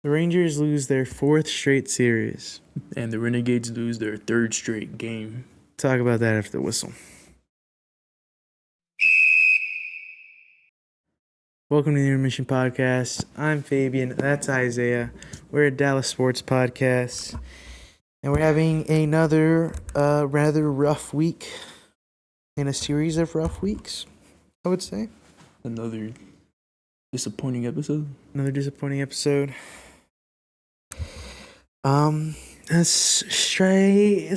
The Rangers lose their fourth straight series. And the Renegades lose their third straight game. Talk about that after the whistle. Welcome to the Intermission podcast. I'm Fabian. That's Isaiah. We're a Dallas sports podcast. And we're having another rather rough week in a series of rough weeks, I would say. Another disappointing episode. Let's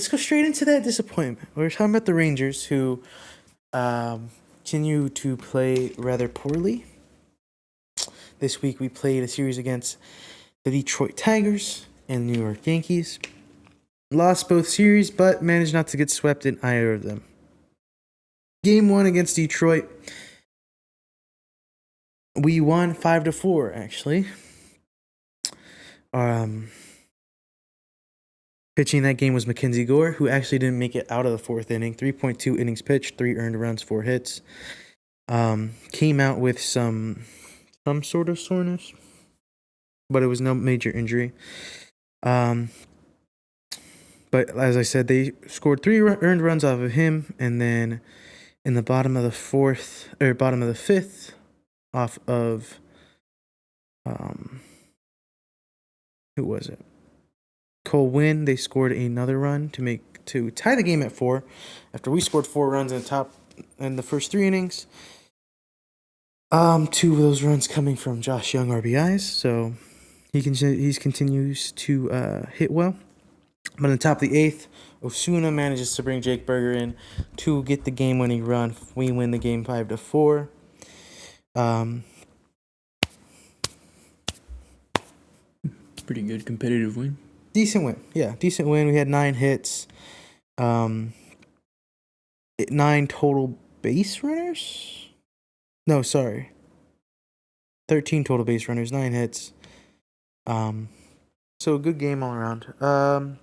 go straight into that disappointment. We're talking about the Rangers, who continue to play rather poorly. This week we played a series against the Detroit Tigers and New York Yankees. Lost both series, but managed not to get swept in either of them. Game 1 against Detroit, we won 5-4, actually. Pitching that game was Mackenzie Gore, who actually didn't make it out of the fourth inning. 3.2 innings pitched, 3 earned runs, 4 hits. Came out with some sort of soreness, but it was no major injury. But as I said, they scored 3 earned runs off of him, and then in the bottom of the fifth, off of who was it? Cole Winn. They scored another run to tie the game at 4, after we scored 4 runs in the first 3 innings. 2 of those runs coming from Josh Young RBIs, so he continues to hit well. But on the top of the 8th, Osuna manages to bring Jake Berger in to get the game-winning run. We win the game 5-4. Pretty good competitive win. Decent win. We had 9 hits, 9 total base runners. No, sorry. 13 total base runners, 9 hits. So a good game all around.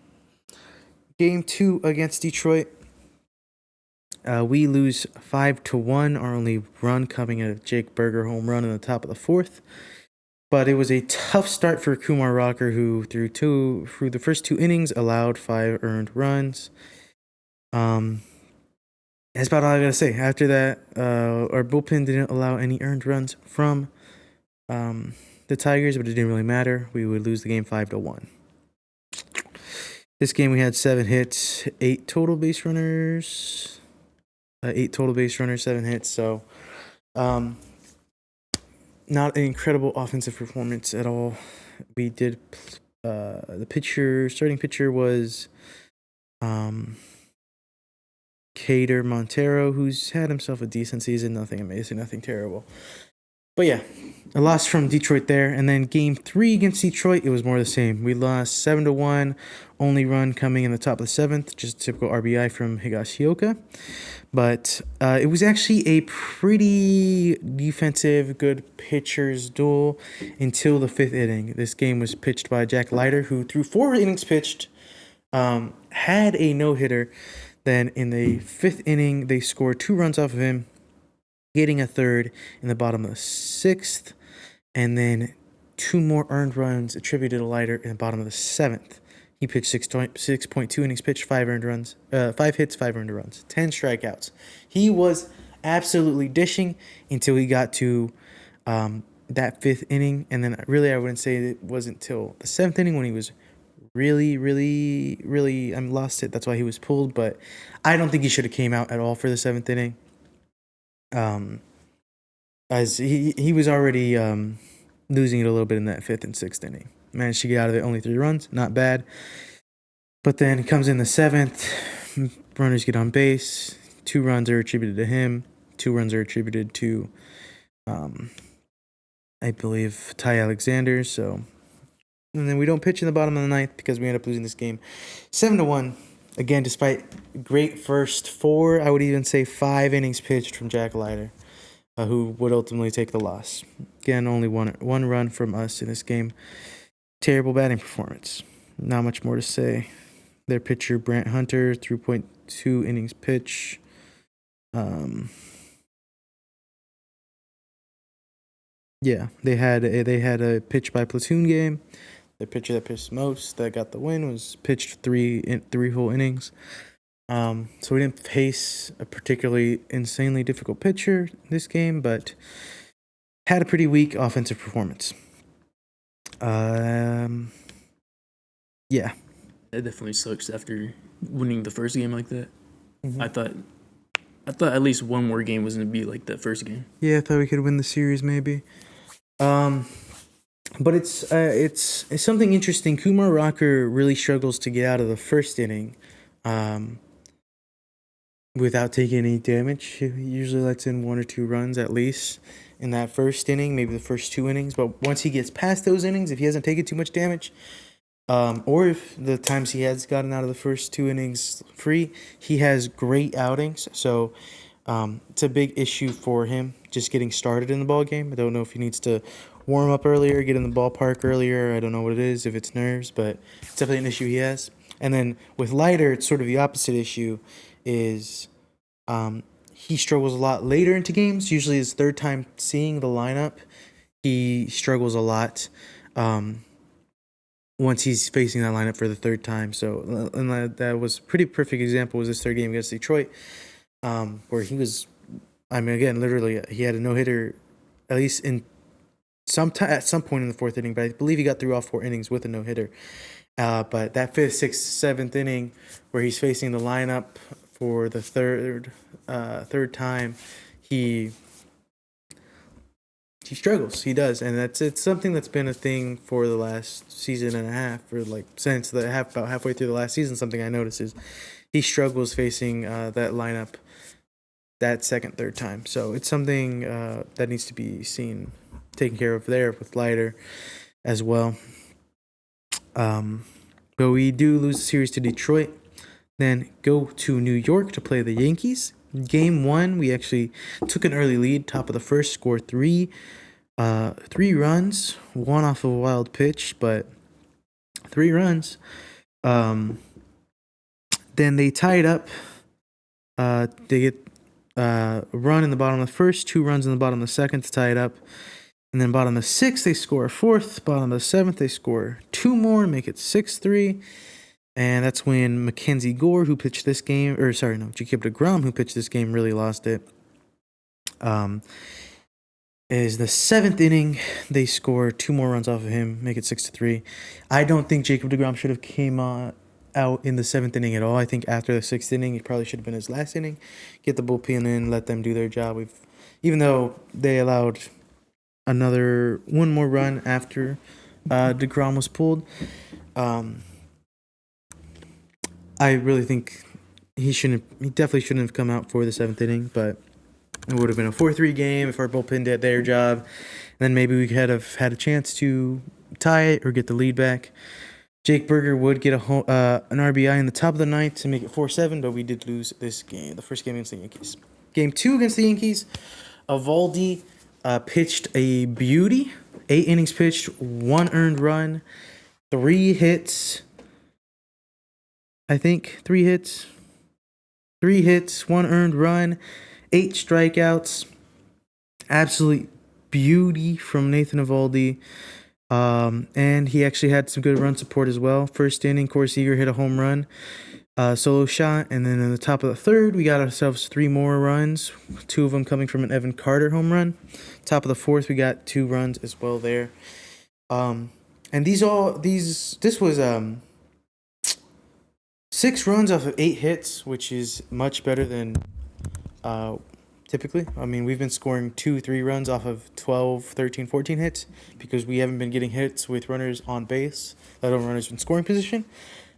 Game 2 against Detroit, we lose 5-1. Our only run coming out of Jake Berger home run in the top of the 4th. But it was a tough start for Kumar Rocker, who through the first 2 innings allowed 5 earned runs. That's about all I gotta say. After that, our bullpen didn't allow any earned runs from the Tigers, but it didn't really matter. We would lose the game 5-1. This game we had 7 hits, 8 total base runners, 7 hits. So, not an incredible offensive performance at all. We did. The starting pitcher was Cater Montero, who's had himself a decent season. Nothing amazing, nothing terrible. But yeah, a loss from Detroit there. And then game 3 against Detroit, it was more of the same. We lost 7-1, only run coming in the top of the 7th, just a typical RBI from Higashioka. But it was actually a pretty defensive, good pitcher's duel until the 5th inning. This game was pitched by Jack Leiter, who through 4 innings pitched, had a no-hitter. Then in the 5th inning, they scored 2 runs off of him, getting a 3rd in the bottom of the 6th, and then 2 more earned runs attributed to Leiter in the bottom of the 7th. He pitched 6.2 innings pitched, 5 earned runs, 5 hits, 5 earned runs, 10 strikeouts. He was absolutely dishing until he got to that 5th inning, and then really I wouldn't say it wasn't until the 7th inning when he was really lost it. That's why he was pulled, but I don't think he should have came out at all for the 7th inning. As he was already losing it a little bit in that 5th and 6th inning. Managed to get out of it, only 3 runs, not bad. But then it comes in the 7th, runners get on base, 2 runs are attributed to him, 2 runs are attributed to, I believe, Ty Alexander. So, and then we don't pitch in the bottom of the 9th because we end up losing this game 7-1. Again, despite great first 4, I would even say 5 innings pitched from Jack Leiter, who would ultimately take the loss. Again, only one run from us in this game. Terrible batting performance. Not much more to say. Their pitcher, Brant Hunter, 3.2 innings pitch. Yeah, they had a pitch by platoon game. The pitcher that pitched most that got the win was pitched three whole innings. So we didn't face a particularly insanely difficult pitcher this game, but had a pretty weak offensive performance. Yeah. That definitely sucks after winning the first game like that. Mhm. I thought at least one more game was gonna be like that first game. Yeah, I thought we could win the series maybe. But it's something interesting. Kumar Rocker really struggles to get out of the first inning, without taking any damage. He usually lets in 1 or 2 runs at least in that first inning, maybe the first 2 innings. But once he gets past those innings, if he hasn't taken too much damage, or if the times he has gotten out of the first 2 innings free, he has great outings. So it's a big issue for him just getting started in the ball game. I don't know if he needs to warm up earlier, get in the ballpark earlier. I don't know what it is, if it's nerves, but it's definitely an issue he has. And then with Leiter, it's sort of the opposite issue. Is he struggles a lot later into games. Usually his third time seeing the lineup, he struggles a lot. Once he's facing that lineup for the third time. So, and that was a pretty perfect example was his third game against Detroit, where he was, I mean, again, literally, he had a no-hitter at least at some point in the fourth inning, but I believe he got through all 4 innings with a no-hitter. But that 5th, 6th, 7th inning where he's facing the lineup for the third time, he struggles. He does, and it's something that's been a thing for the last season and a half, or like since about halfway through the last season. Something I noticed is he struggles facing that lineup that second, third time. So it's something that needs to be taken care of there with Leiter as well. But we do lose the series to Detroit. Then go to New York to play the Yankees. Game 1, we actually took an early lead, top of the first, scored 3 runs, 1 off of a wild pitch, but 3 runs. Then they tied up. They get a run in the bottom of the first, 2 runs in the bottom of the second to tie it up. And then bottom of the 6th, they score a 4th. Bottom of the 7th, they score 2 more, make it 6-3. And that's when Mackenzie Gore, who pitched this game, Jacob deGrom, who pitched this game, really lost it. Is the 7th inning, they score 2 more runs off of him, make it 6-3. I don't think Jacob deGrom should have came out in the 7th inning at all. I think after the 6th inning, it probably should have been his last inning. Get the bullpen in, let them do their job. Even though they allowed one more run after deGrom was pulled. I really think he definitely shouldn't have come out for the 7th inning, but it would have been a 4-3 game if our bullpen did their job. And then maybe we could have had a chance to tie it or get the lead back. Jake Berger would get an RBI in the top of the 9th to make it 4-7, but we did lose this game, the first game against the Yankees. Game 2 against the Yankees, Eovaldi pitched a beauty. 8 innings pitched, 1 earned run, 3 hits. I think 3 hits. 3 hits, 1 earned run, 8 strikeouts. Absolute beauty from Nathan Eovaldi. And he actually had some good run support as well. First inning, Corey Seager hit a home run, solo shot. And then in the top of the 3rd, we got ourselves 3 more runs, 2 of them coming from an Evan Carter home run. Top of the 4th, we got 2 runs as well there. And this was 6 runs off of 8 hits, which is much better than typically. I mean, we've been scoring 2-3 runs off of 12, 13, 14 hits because we haven't been getting hits with runners on base, let alone runners in scoring position.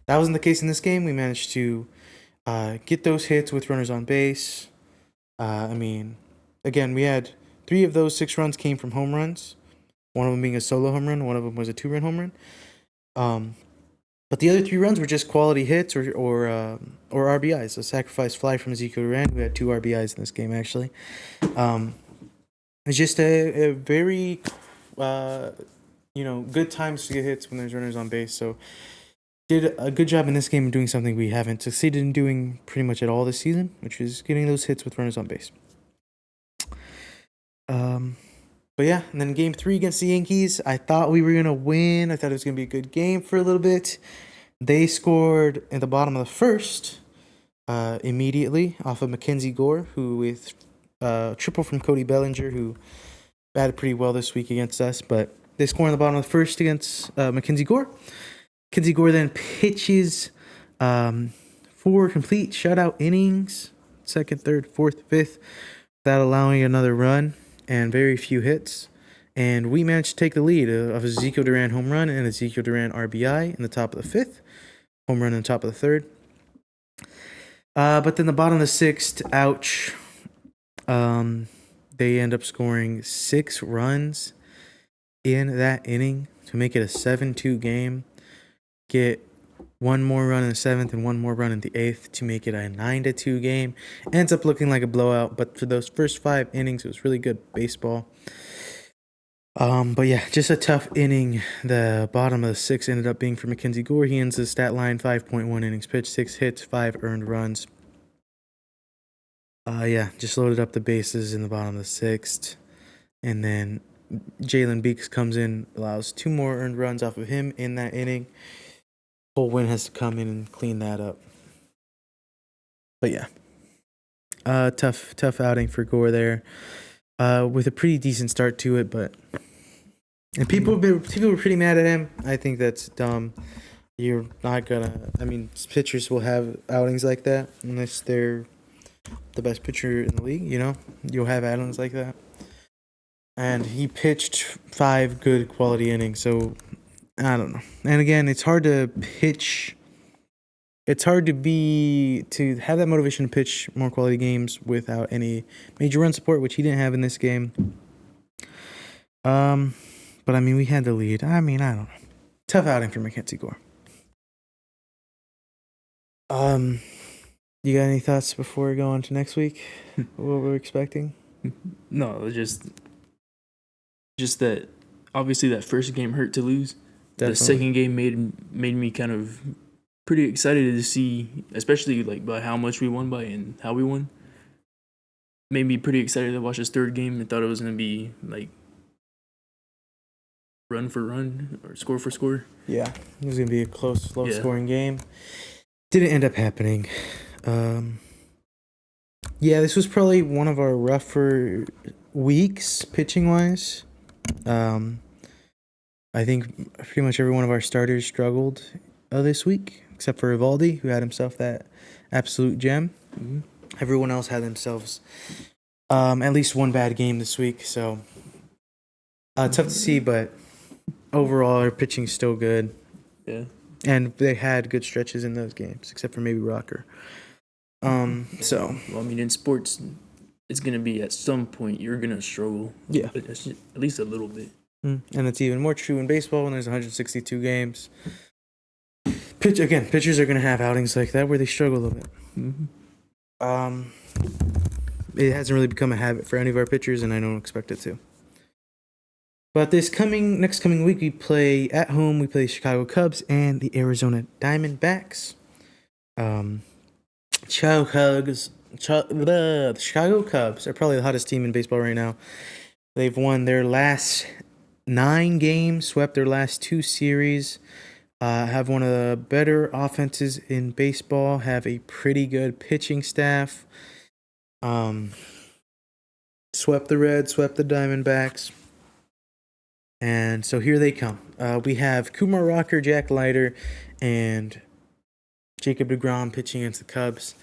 That wasn't the case in this game. We managed to get those hits with runners on base. Again, we had 3 of those 6 runs came from home runs, one of them being a solo home run, one of them was a 2-run home run. But the other 3 runs were just quality hits or RBIs. A sacrifice fly from Ezekiel Duran, who had 2 RBIs in this game, actually. It's just a very, good times to get hits when there's runners on base. So did a good job in this game of doing something we haven't succeeded in doing pretty much at all this season, which is getting those hits with runners on base. But yeah, and then game 3 against the Yankees, I thought we were going to win. I thought it was going to be a good game for a little bit. They scored in the bottom of the first immediately off of Mackenzie Gore, who with triple from Cody Bellinger, who batted pretty well this week against us. But they score in the bottom of the first against Mackenzie Gore. Mackenzie Gore then pitches 4 complete shutout innings, second, third, fourth, fifth, without allowing another run and very few hits. And we managed to take the lead of a Ezekiel Duran home run and Ezekiel Duran RBI in the top of the fifth, home run in the top of the third. But then the bottom of the sixth, ouch. They end up scoring 6 runs in that inning to make it a 7-2 game. Get 1 more run in the 7th and 1 more run in the 8th to make it a 9-2 game. Ends up looking like a blowout, but for those first 5 innings, it was really good baseball. But yeah, just a tough inning. The bottom of the 6th ended up being for Mackenzie Gore. He ends the stat line 5.1 innings pitched, 6 hits, 5 earned runs. Yeah, just loaded up the bases in the bottom of the 6th. And then Jalen Beeks comes in, allows 2 more earned runs off of him in that inning. Whole win has to come in and clean that up. But yeah, tough outing for Gore there. With a pretty decent start to it, and people were pretty mad at him. I think that's dumb. You're not gonna. I mean, pitchers will have outings like that unless they're the best pitcher in the league. You know, you'll have outings like that. And he pitched 5 good quality innings, so I don't know. And again, it's hard to pitch. It's hard to have that motivation to pitch more quality games without any major run support, which he didn't have in this game. But I mean, we had the lead. I mean, I don't know. Tough outing for Mackenzie Gore. You got any thoughts before we go on to next week? What we're expecting? No, just that. Obviously, that first game hurt to lose. Definitely. The second game made me kind of pretty excited to see, especially like by how much we won by and how we won. Made me pretty excited to watch this third game. I thought it was gonna be like run for run or score for score. Yeah, it was gonna be a close, low-scoring game. Didn't end up happening. Yeah, this was probably one of our rougher weeks pitching-wise. I think pretty much every one of our starters struggled this week, except for Evaldi, who had himself that absolute gem. Mm-hmm. Everyone else had themselves at least one bad game this week, so tough to see, but overall our pitching's still good. Yeah. And they had good stretches in those games, except for maybe Rocker. So. Well, I mean, in sports, it's gonna be at some point you're gonna struggle. Yeah. At least a little bit. And it's even more true in baseball when there's 162 games. Pitchers are gonna have outings like that where they struggle a little bit. Mm-hmm. It hasn't really become a habit for any of our pitchers, and I don't expect it to. But next coming week, we play at home. We play Chicago Cubs and the Arizona Diamondbacks. The Chicago Cubs are probably the hottest team in baseball right now. They've won their last 9 games, swept their last 2 series, have one of the better offenses in baseball, have a pretty good pitching staff. Swept the Reds, swept the Diamondbacks. And so here they come. We have Kumar Rocker, Jack Leiter, and Jacob deGrom pitching against the Cubs.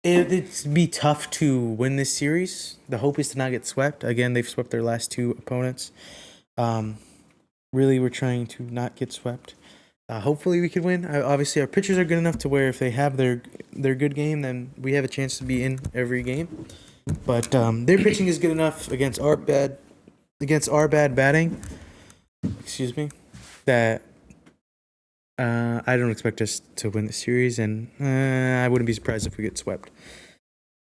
It'd be tough to win this series. The hope is to not get swept. Again, they've swept their last 2 opponents. Really, we're trying to not get swept. Hopefully we could win. Obviously, our pitchers are good enough to where if they have their good game, then we have a chance to be in every game. But their pitching is good enough against our bad batting. Excuse me. That I don't expect us to win the series, and I wouldn't be surprised if we get swept.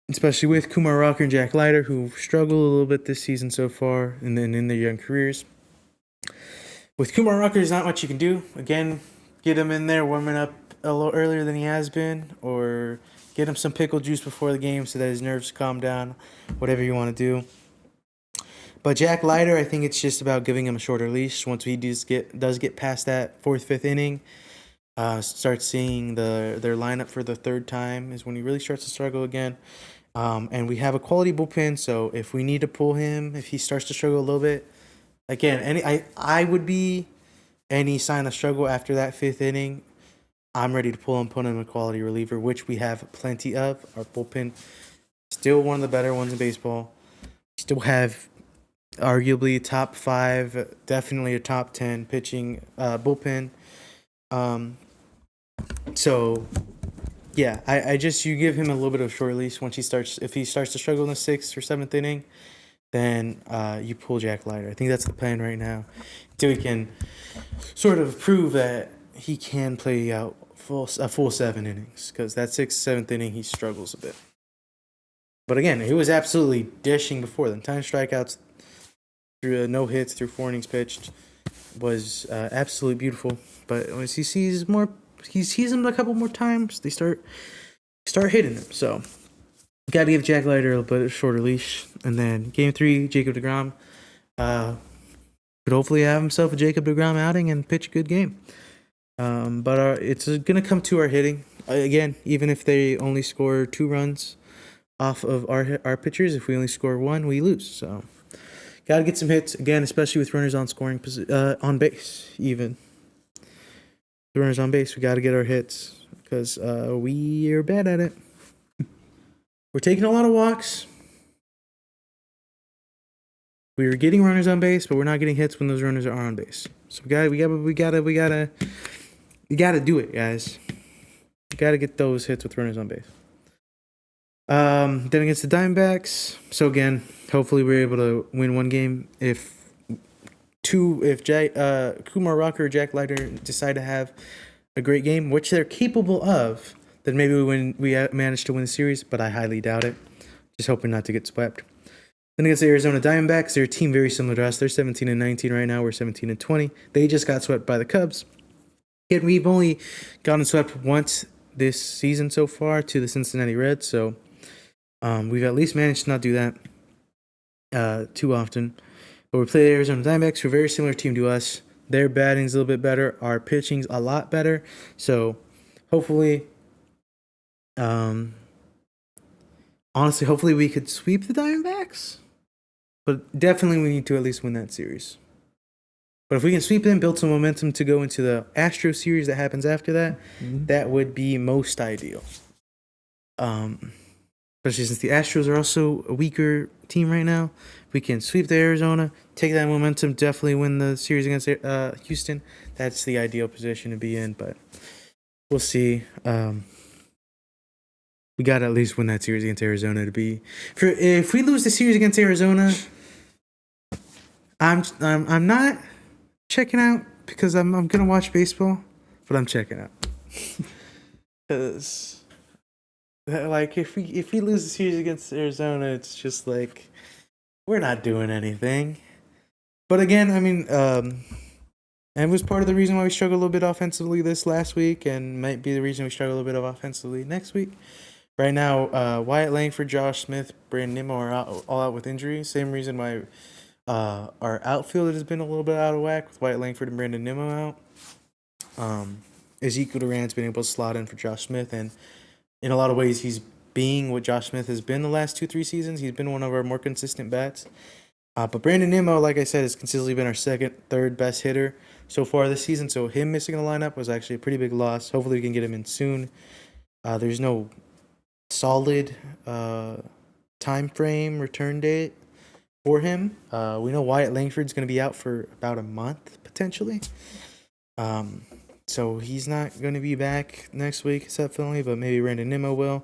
Especially with Kumar Rocker and Jack Leiter, who struggled a little bit this season so far, and then in their young careers. With Kumar Rocker, there's not much you can do. Again, get him in there warming up a little earlier than he has been, or Get him some pickle juice before the game so that his nerves calm down. Whatever you want to do. But Jack Leiter, I think it's just about giving him a shorter leash. Once he does get past that fourth, fifth inning, start seeing their lineup for the third time is when he really starts to struggle again. And we have a quality bullpen, so if we need to pull him, if he starts to struggle a little bit, again, I would be any sign of struggle after that fifth inning. I'm ready to pull him, put him in a quality reliever, which we have plenty of. Our bullpen, still one of the better ones in baseball. Still have arguably top 5, definitely a top 10 pitching bullpen. So yeah, I just, you give him a little bit of short release once if he starts to struggle in the 6th or 7th inning, then you pull Jack Leiter. I think that's the plan right now, until he can sort of prove that he can play out a full 7 innings, because that 6th, 7th inning he struggles a bit. But again, he was absolutely dishing before then. 10 strikeouts through no hits through 4 innings pitched was absolutely beautiful. But once he sees him a couple more times, they start hitting him. So got to give Jack Leiter a little bit shorter leash. And then game 3, Jacob deGrom could hopefully have himself a Jacob deGrom outing and pitch a good game. But it's gonna come to our hitting again. Even if they only score 2 runs off of our pitchers, if we only score 1, we lose. So got to get some hits again, especially with runners on scoring on base. Even the runners on base, we got to get our hits because we are bad at it. We're taking a lot of walks. We are getting runners on base, but we're not getting hits when those runners are on base. So we gotta do it, guys. We gotta get those hits with runners on base. Then against the Diamondbacks. So again, hopefully we're able to win 1 game. If Kumar Rocker or Jack Leiter decide to have a great game, which they're capable of, then maybe we manage to win the series, but I highly doubt it. Just hoping not to get swept. Then against the Arizona Diamondbacks, they're a team very similar to us. They're 17-19 right now. We're 17-20. They just got swept by the Cubs. Yet we've only gotten swept once this season so far to the Cincinnati Reds. So we've at least managed to not do that too often. But we play the Arizona Diamondbacks, who are a very similar team to us. Their batting's a little bit better. Our pitching's a lot better. So hopefully, hopefully we could sweep the Diamondbacks. But definitely we need to at least win that series. But if we can sweep them, build some momentum to go into the Astro series that happens after that, that would be most ideal. Especially since the Astros are also a weaker team right now. If we can sweep the Arizona, take that momentum, definitely win the series against Houston. That's the ideal position to be in, but we'll see. We got to at least win that series against Arizona to be. If we lose the series against Arizona, I'm not checking out because I'm gonna watch baseball, but I'm checking out because like if we lose the series against Arizona, it's just like we're not doing anything. But again, I mean, and it was part of the reason why we struggled a little bit offensively this last week, and might be the reason we struggle a little bit offensively next week. Right now, Wyatt Langford, Josh Smith, Brandon Nimmo are all out with injury. Same reason why our outfield has been a little bit out of whack with Wyatt Langford and Brandon Nimmo out. Ezekiel Duran's been able to slot in for Josh Smith, and in a lot of ways, he's being what Josh Smith has been the last 2-3 seasons. He's been one of our more consistent bats. But Brandon Nimmo, like I said, has consistently been our second, third best hitter so far this season. So him missing the lineup was actually a pretty big loss. Hopefully we can get him in soon. There's no solid time frame return date for him. We know Wyatt Langford's going to be out for about a month, potentially. So he's not going to be back next week, exceptionally, but maybe Brandon Nimmo will.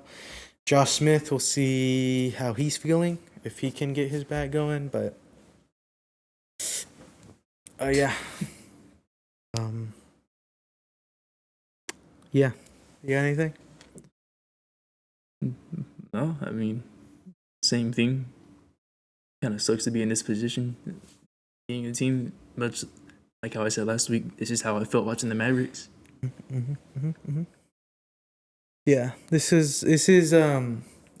Josh Smith, we'll see how he's feeling, if he can get his bat going, but yeah. Yeah. You got anything? No, I mean, same thing. Kind of sucks to be in this position, being a team. Much like how I said last week, this is how I felt watching the Mavericks. Yeah, this is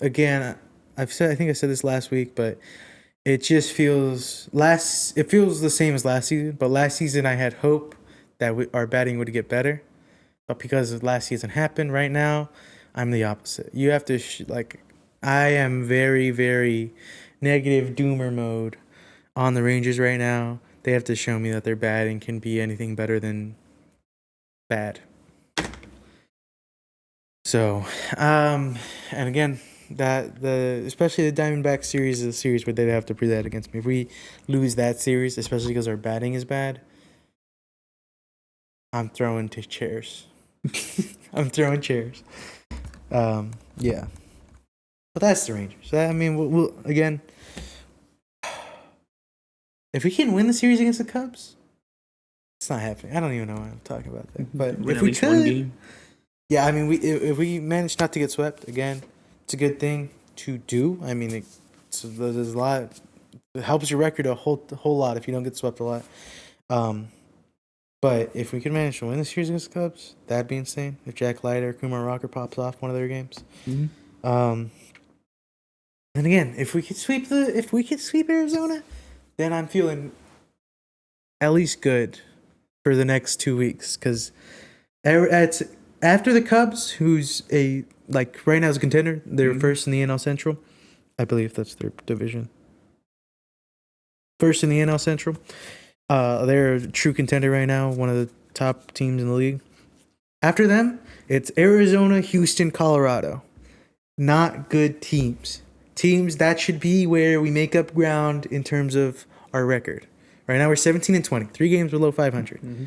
again. I think I said this last week, but it just feels it feels the same as last season. But last season I had hope that our batting would get better, but because of last season happened, right now I'm the opposite. You have to I am very very negative doomer mode on the Rangers right now. They have to show me that their batting can be anything better than bad. So, and again, especially the Diamondback series is a series where they'd have to prove that against me. If we lose that series, especially because our batting is bad, I'm throwing chairs. I'm throwing chairs. Yeah, but that's the Rangers. I mean, we'll again, if we can win the series against the Cubs, it's not happening. I don't even know why I'm talking about that. But Win if at we least one could, game. yeah, I mean, if we manage not to get swept again, it's a good thing to do. I mean, there's a lot. It helps your record a whole lot if you don't get swept a lot. But if we could manage to win the series against the Cubs, that'd be insane. If Jack Leiter, Kumar Rocker pops off one of their games. Mm-hmm. And again, if we could sweep Arizona, then I'm feeling at least good for the next 2 weeks because after the Cubs, who's right now is a contender. They're first in the NL Central. I believe that's their division. First in the NL Central. They're a true contender right now, one of the top teams in the league. After them, it's Arizona, Houston, Colorado. Not good teams. Teams that should be where we make up ground in terms of our record. Right now we're 17-20, 3 games below 500. Mm-hmm.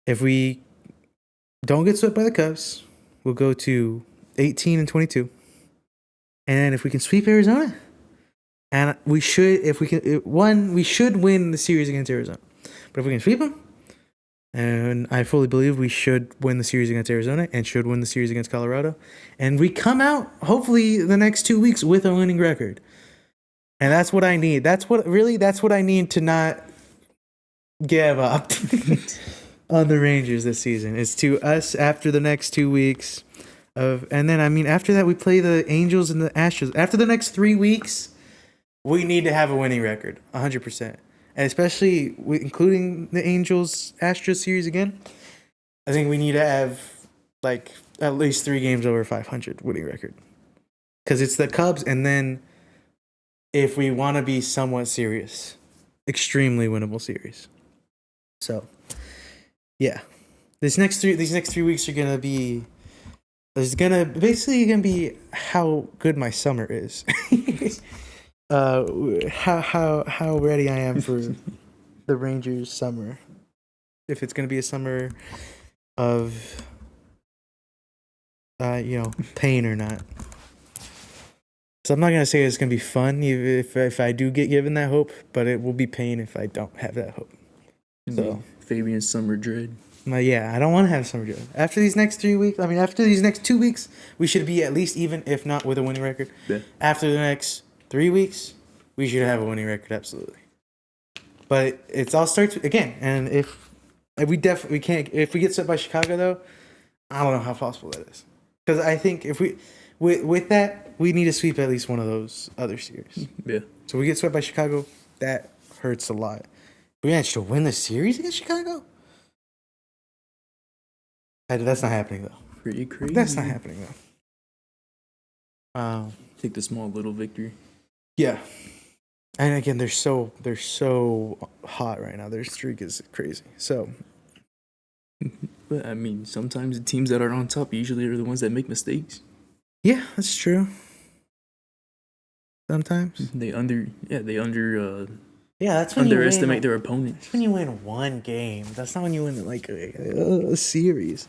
If we don't get swept by the Cubs, we'll go to 18-22. And if we can sweep Arizona, and we should win the series against Arizona. But if we can sweep them, and I fully believe we should win the series against Arizona and should win the series against Colorado, and we come out hopefully the next 2 weeks with a winning record. And that's what I need. That's what I need to not give up on the Rangers this season. Is to us after the next 2 weeks and then after that we play the Angels and the Astros. After the next 3 weeks, we need to have a winning record, 100%. And especially including the Angels-Astros series again, I think we need to have at least 3 games over 500 winning record. Because it's the Cubs, and then if we want to be somewhat serious, extremely winnable series. So, yeah. These next 3 weeks are going to be... There's basically gonna be how good my summer is. How ready I am for the Rangers summer. If it's gonna be a summer of pain or not. So I'm not gonna say it's gonna be fun if I do get given that hope, but it will be pain if I don't have that hope. So Fabian's summer dread. I don't want to have summer dread. After these next 3 weeks, after these next 2 weeks, we should be at least even, if not with a winning record. Yeah. After the next 3 weeks, we should have a winning record, absolutely. But it all starts again, and if we can't, if we get swept by Chicago though, I don't know how possible that is. Because I think if we with that, we need to sweep at least one of those other series. Yeah. So we get swept by Chicago, that hurts a lot. We managed to win the series against Chicago. That's not happening though. Pretty crazy. That's not happening though. Take the small little victory. Yeah, and again, they're so hot right now. Their streak is crazy. So, but sometimes the teams that are on top usually are the ones that make mistakes. Yeah, that's true. Sometimes they that's when underestimate their opponents. That's when you win one game. That's not when you win a series.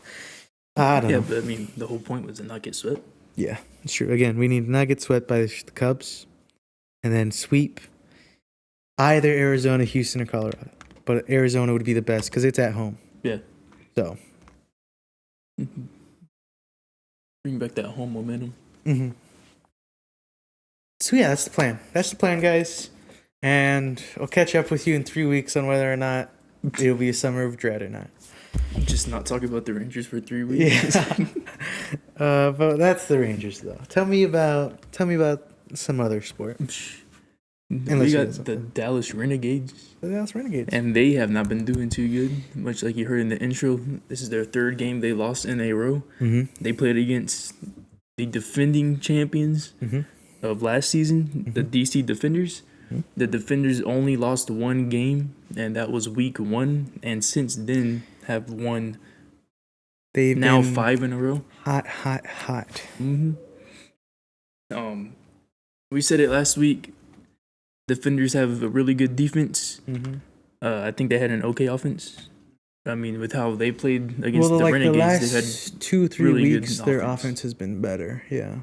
I don't know. Yeah, but the whole point was to not get swept. Yeah, it's true. Again, we need to not get swept by the Cubs, and then sweep either Arizona, Houston, or Colorado. But Arizona would be the best because it's at home. Yeah. So. Mm-hmm. Bring back that home momentum. Mm-hmm. So yeah, that's the plan. That's the plan, guys. And I'll catch up with you in 3 weeks on whether or not it'll be a summer of dread or not. Just not talk about the Rangers for 3 weeks. Yeah. But that's the Rangers, though. Tell me about some other sport. Unless We you got got the something. Dallas Renegades, The Dallas Renegades. and they have not been doing too good. Much like you heard in the intro, this is their third game they lost in a row. Mm-hmm. They played against the defending champions Mm-hmm. of last season, the DC Defenders. Mhm. The Defenders only lost one game, and that was week 1. And since then, have won They've now been 5 in a row. hot. Mm-hmm. We said it last week. Defenders have a really good defense. Mm-hmm. I think they had an okay offense. I mean, with how they played against Well, the like the Renegades, they've had last 2-3 really good weeks, their offense. offense has been better. Yeah.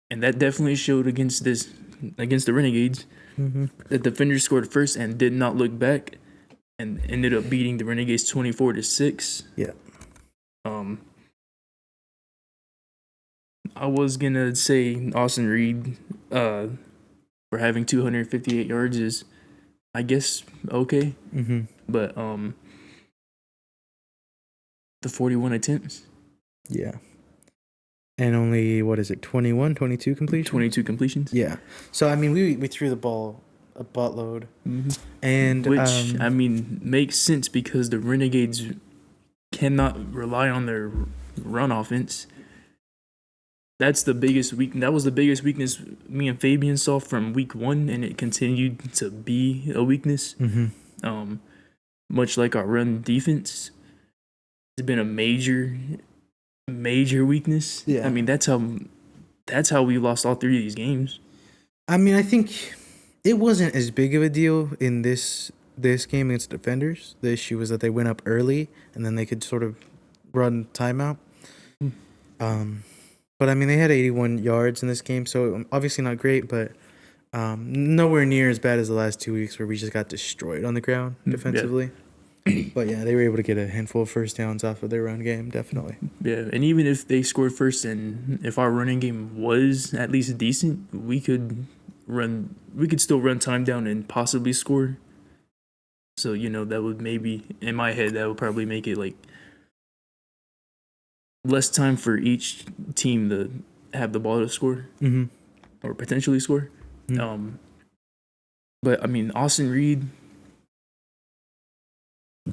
and that definitely showed against the Renegades. Mm-hmm. The Defenders scored first and did not look back, and ended up beating the Renegades 24-6. Yeah. I was gonna say Austin Reed, for having 258 yards is, I guess, okay, Mm-hmm. but the 41 attempts, Yeah. And only, what is it, 21, 22 completions? 22 completions. Yeah. So, I mean, we threw the ball a buttload. Mm-hmm. And, Which, I mean, makes sense because the Renegades cannot rely on their run offense. That was the biggest weakness me and Fabian saw from week 1, and it continued to be a weakness. mm-hmm. Much like our run defense, it's been a major weakness. Yeah. I mean, that's how we lost all 3 of these games. I mean, I think it wasn't as big of a deal in this game against the Defenders. The issue was that they went up early, and then they could sort of run timeout. But I mean, they had 81 yards in this game, so obviously not great, but nowhere near as bad as the last 2 weeks where we just got destroyed on the ground defensively. But yeah, they were able to get a handful of first downs off of their run game, definitely. Yeah, and even if they scored first, and if our running game was at least decent, we could still run time down and possibly score. So, that would maybe, in my head, that would probably make it like less time for each team to have the ball to score, Mm-hmm. or potentially score. Mm-hmm. But I mean, Austin Reed,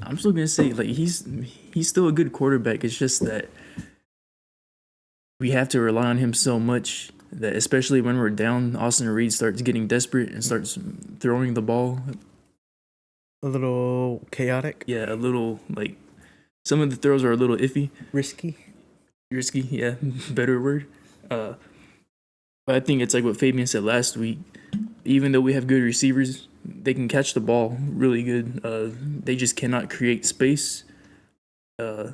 I'm still gonna say like he's still a good quarterback. It's just that we have to rely on him so much that, especially when we're down, Austin Reed starts getting desperate and starts throwing the ball. A little chaotic. Yeah, a little like some of the throws are a little iffy. Risky. Yeah, better word. But I think it's like what Fabian said last week. Even though we have good receivers, they can catch the ball really good. They just cannot create space. And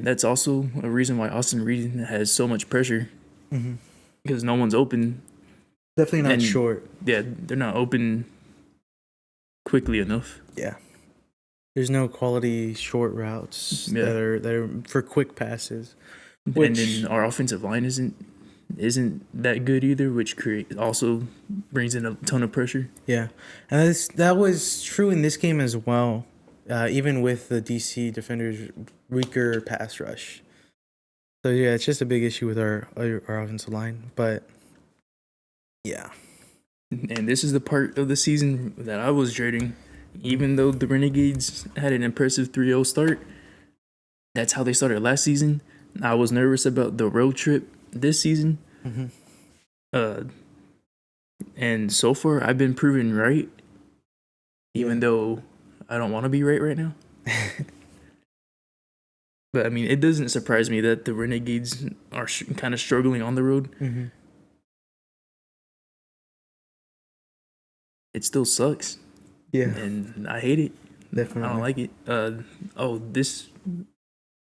that's also a reason why Austin Reed has so much pressure. Mm-hmm. Because no one's open. Definitely not And- short. Yeah, they're not open quickly enough. Yeah. There's no quality short routes Yeah. that are for quick passes. And Which- then our offensive line isn't that good either, which also brings in a ton of pressure. Yeah, and that was true in this game as well. Even with the DC Defenders' weaker pass rush. So yeah, it's just a big issue with our offensive line. But yeah, And this is the part of the season that I was dreading. Even though the Renegades had an impressive 3-0 start, that's how they started last season. I was nervous about the road trip this season. Mm-hmm. And so far, I've been proven right, even though I don't want to be right now. But I mean, it doesn't surprise me that the Renegades are kind of struggling on the road. Mm-hmm. It still sucks. Yeah, And I hate it. definitely. I don't like it. This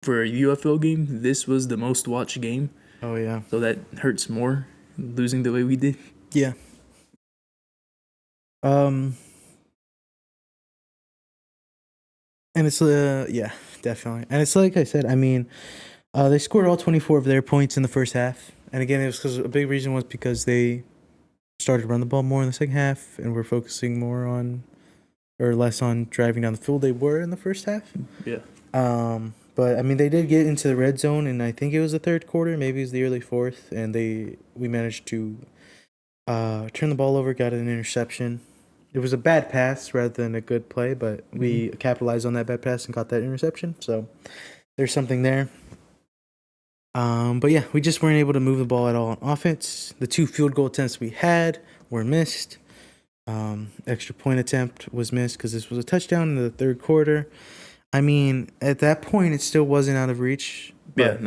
for a UFL game, this was the most watched game, Oh yeah, so that hurts more, losing the way we did. yeah. And it's yeah, definitely. And it's like I said, I mean, they scored all 24 of their points in the first half. And again, it was because a big reason was because they started to run the ball more in the second half and were focusing more on or less on driving down the field they were in the first half. Yeah. But I mean, they did get into the red zone, and I think it was the third quarter, maybe it was the early fourth, and we managed to turn the ball over, got an interception. It was a bad pass rather than a good play, but we capitalized on that bad pass and got that interception. So there's something there. But yeah, we just weren't able to move the ball at all on offense. The 2 field goal attempts we had were missed. Extra point attempt was missed because this was a touchdown in the third quarter. I mean, at that point, it still wasn't out of reach. But,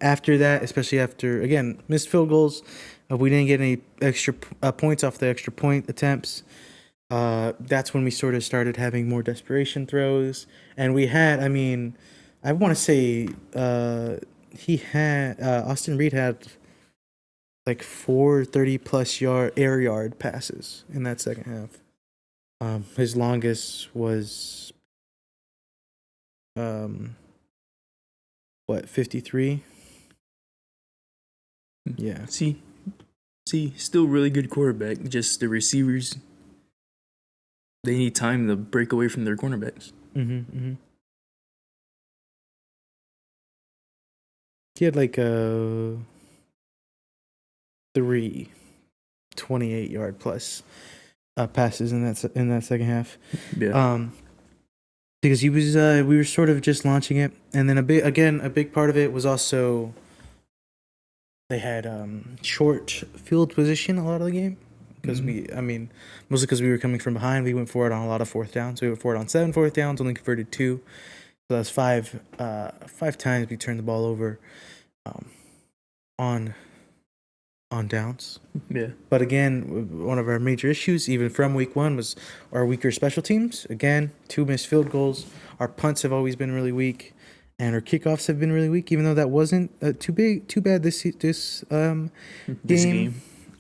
after that, especially after, again, missed field goals, we didn't get any extra points off the extra point attempts. That's when we sort of started having more desperation throws. And we had, I mean, I want to say Austin Reed had like 4 30-plus air yard passes in that second half. His longest was 53? Yeah. See, still really good quarterback. Just the receivers, they need time to break away from their cornerbacks. He had like 3 28-yard plus passes in that second half. Yeah. Because he was we were sort of just launching it, and then a big part of it was also they had short field position a lot of the game because mostly because we were coming from behind. We went for it on a lot of fourth downs. We went for it on 7 fourth downs, only converted 2. So that's 5 times we turned the ball over on downs. Yeah. But again, one of our major issues, even from week 1, was our weaker special teams. Again, 2 missed field goals. Our punts have always been really weak, and our kickoffs have been really weak. Even though that wasn't too bad this game.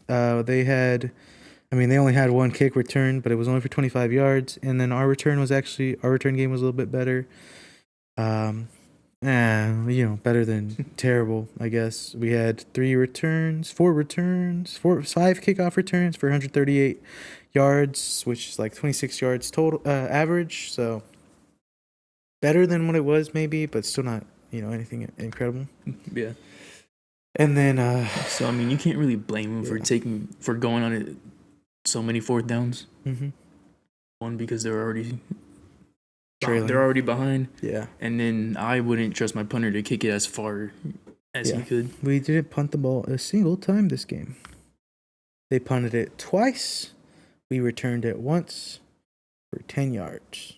They only had 1 kick return, but it was only for 25 yards. And then our return game was a little bit better. Better than terrible, I guess. We had 4 5 kickoff returns for 138 yards, which is like 26 yards total average. So better than what it was, maybe, but still not, anything incredible. Yeah. And then, so I mean, you can't really blame them for going on it so many fourth downs. One, because they're already trailing. They're already behind. Yeah. And then I wouldn't trust my punter to kick it as far as he could. We didn't punt the ball a single time this game. They punted it twice. We returned it once for 10 yards.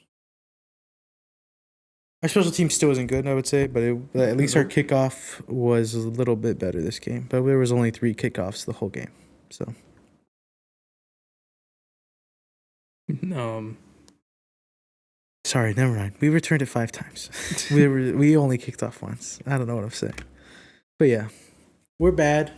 Our special team still wasn't good, I would say, but at least our kickoff was a little bit better this game. But there was only 3 kickoffs the whole game, so. Sorry, never mind. We returned it 5 times. we only kicked off once. I don't know what I'm saying. But yeah, we're bad.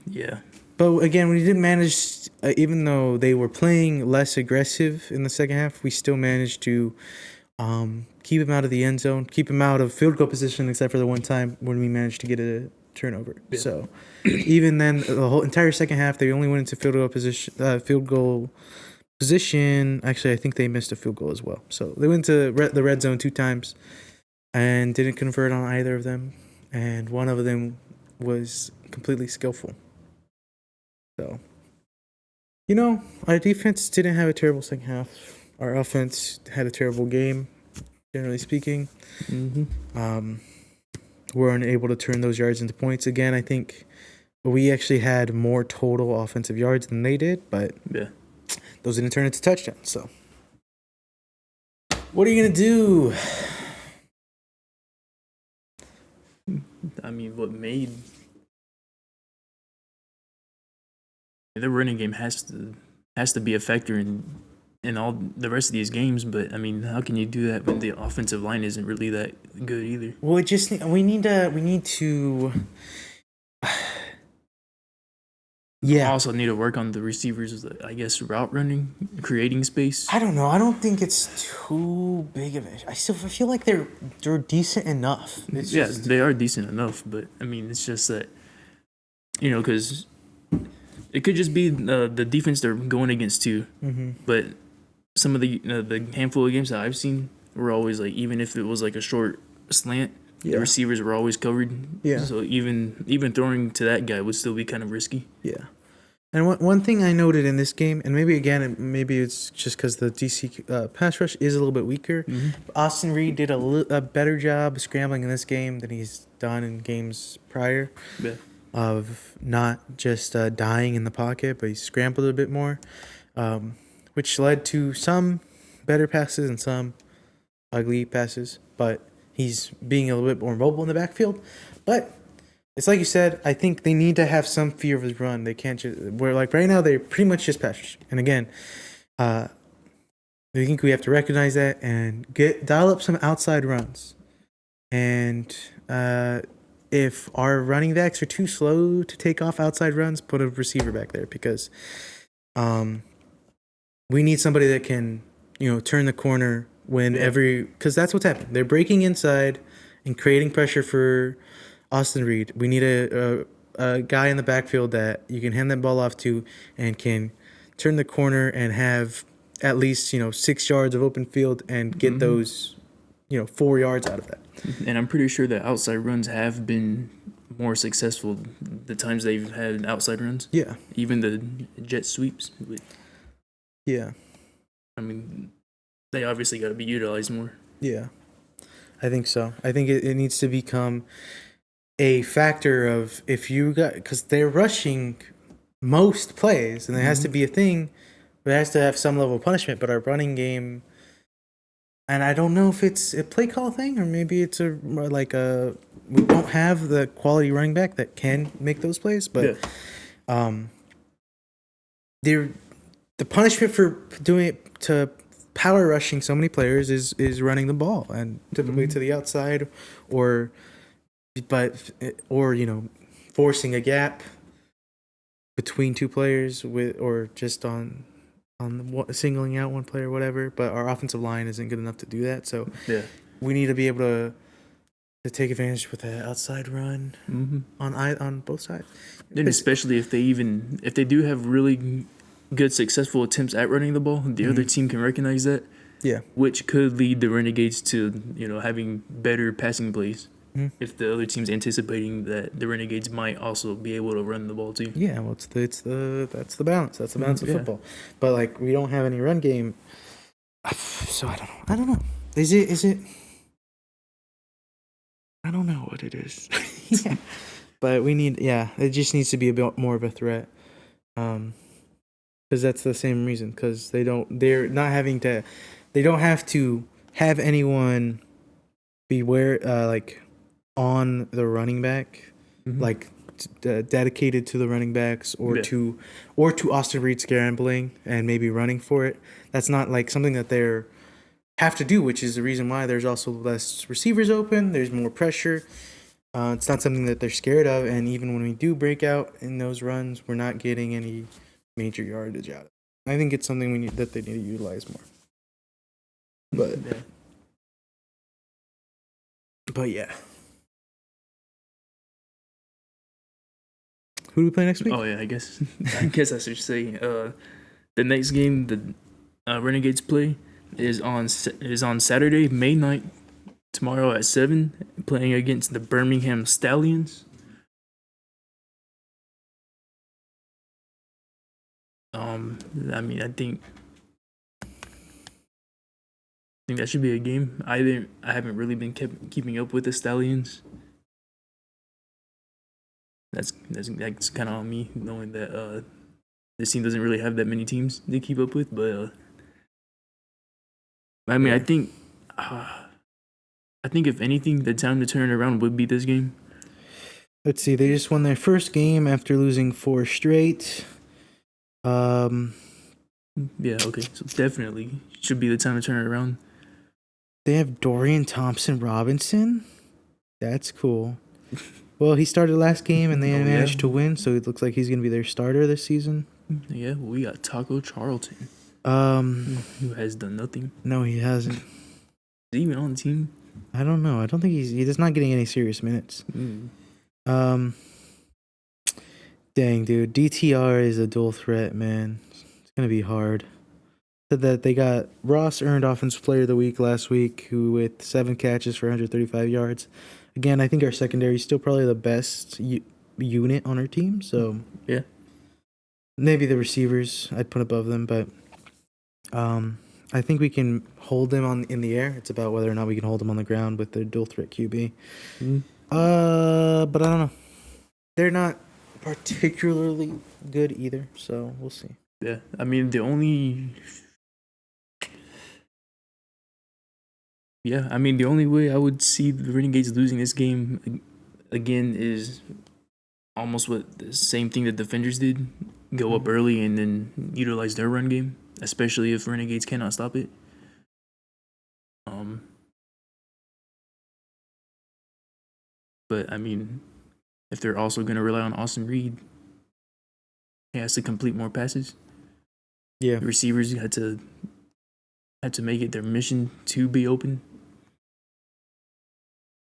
Yeah. But again, we didn't manage, even though they were playing less aggressive in the second half, we still managed to keep him out of the end zone, keep him out of field goal position, except for the one time when we managed to get a turnover. Yeah. So even then, the whole entire second half, they only went into field goal position. Actually, I think they missed a field goal as well. So they went to the red zone 2 times and didn't convert on either of them. And one of them was completely skillful. So, our defense didn't have a terrible second half. Our offense had a terrible game, generally speaking. We're unable to turn those yards into points. Again, I think we actually had more total offensive yards than they did, but those didn't turn into touchdowns. So, what are you going to do? I mean, what made the running game has to be a factor in all the rest of these games, but I mean, how can you do that when the offensive line isn't really that good either? Well, we need to Also need to work on the receivers, I guess, route running, creating space. I don't know. I don't think it's too big of it. I feel like they're decent enough. They are decent enough, but I mean, it's just that, because it could just be the defense they're going against too. But some of the handful of games that I've seen were always like, even if it was like a short slant, the Yeah. receivers were always covered. Yeah. So even throwing to that guy would still be kind of risky. Yeah. And one thing I noted in this game, and maybe it's just because the DC pass rush is a little bit weaker. Austin Reed did a better job scrambling in this game than he's done in games prior. Yeah. Of not just dying in the pocket, but he scrambled a bit more, which led to some better passes and some ugly passes. But he's being a little bit more mobile in the backfield. But it's like you said, I think they need to have some fear of his run. They can't just, where like right now they're pretty much just pass rush. And again, I think we have to recognize that and dial up some outside runs. And if our running backs are too slow to take off outside runs, put a receiver back there, because we need somebody that can, turn the corner because that's what's happening. They're breaking inside and creating pressure for Austin Reed. We need a guy in the backfield that you can hand that ball off to and can turn the corner and have at least 6 yards of open field and get those 4 yards out of that. And I'm pretty sure that outside runs have been more successful the times they've had outside runs. Yeah. Even the jet sweeps. Yeah. I mean, they obviously got to be utilized more. Yeah. I think so. I think it needs to become a factor of because they're rushing most plays, and there has to be a thing. There has to have some level of punishment, but our running game, and I don't know if it's a play call thing or maybe it's we don't have the quality running back that can make those plays, but the punishment for doing it to power rushing so many players is running the ball, and typically to the outside or forcing a gap between two players or just on singling out one player, whatever. But our offensive line isn't good enough to do that, so we need to be able to take advantage with the outside run on both sides. And especially if they do have really good successful attempts at running the ball, the other team can recognize that. Yeah, which could lead the Renegades to having better passing plays. If the other team's anticipating that the Renegades might also be able to run the ball too. Yeah, well, that's the balance. That's the balance of football. But we don't have any run game, so I don't know. Is it? I don't know what it is. Yeah, but we need. Yeah, it just needs to be a bit more of a threat. Because that's the same reason. Because they're not having to. They don't have to have anyone beware on the running back, dedicated to the running backs or to Austin Reed scrambling and maybe running for it. That's not something that they have to do, which is the reason why there's also less receivers open. There's more pressure. It's not something that they're scared of, and even when we do break out in those runs, we're not getting any major yardage out of it. I think it's something that they need to utilize more. But yeah. Who do we play next week? Oh yeah, I guess I should say the next game the Renegades play is on Saturday, May 9th, tomorrow at 7, playing against the Birmingham Stallions. I mean, I think that should be a game. I haven't really been keeping up with the Stallions. That's kind of on me, knowing that this team doesn't really have that many teams to keep up with. But I mean, I think if anything, the time to turn it around would be this game. Let's see. They just won their first game after losing 4 straight. Yeah. Okay. So definitely should be the time to turn it around. They have Dorian Thompson-Robinson. That's cool. Well, he started last game and they managed to win, so it looks like he's going to be their starter this season. Yeah, we got Taco Charlton. Who has done nothing. No, he hasn't. Is he even on the team? I don't know. I don't think he's not getting any serious minutes. Dang, dude. DTR is a dual threat, man. It's going to be hard. Said that they got Ross earned Offensive Player of the Week last week, who with 7 catches for 135 yards. Again, I think our secondary is still probably the best unit on our team. So Yeah. maybe the receivers I'd put above them, but I think we can hold them in the air. It's about whether or not we can hold them on the ground with their dual threat QB. But I don't know. They're not particularly good either, so we'll see. Yeah. I mean, the only way I would see the Renegades losing this game again is almost what the same thing the Defenders did. Go up early and then utilize their run game, especially if Renegades cannot stop it. But I mean, if they're also going to rely on Austin Reed, he has to complete more passes. Yeah. The receivers had to make it their mission to be open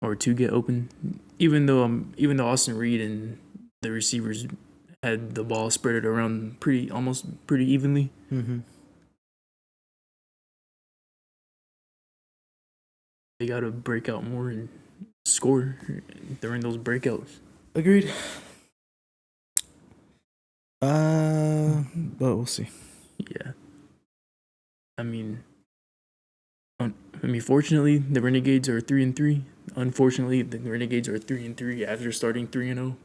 or to get open. Even though Austin Reed and the receivers had the ball spread around almost pretty evenly. Mm-hmm. They got to break out more and score during those breakouts. Agreed. But we'll see. Yeah. Fortunately, the Renegades are 3-3. Unfortunately, the Renegades are 3-3 after starting 3-0.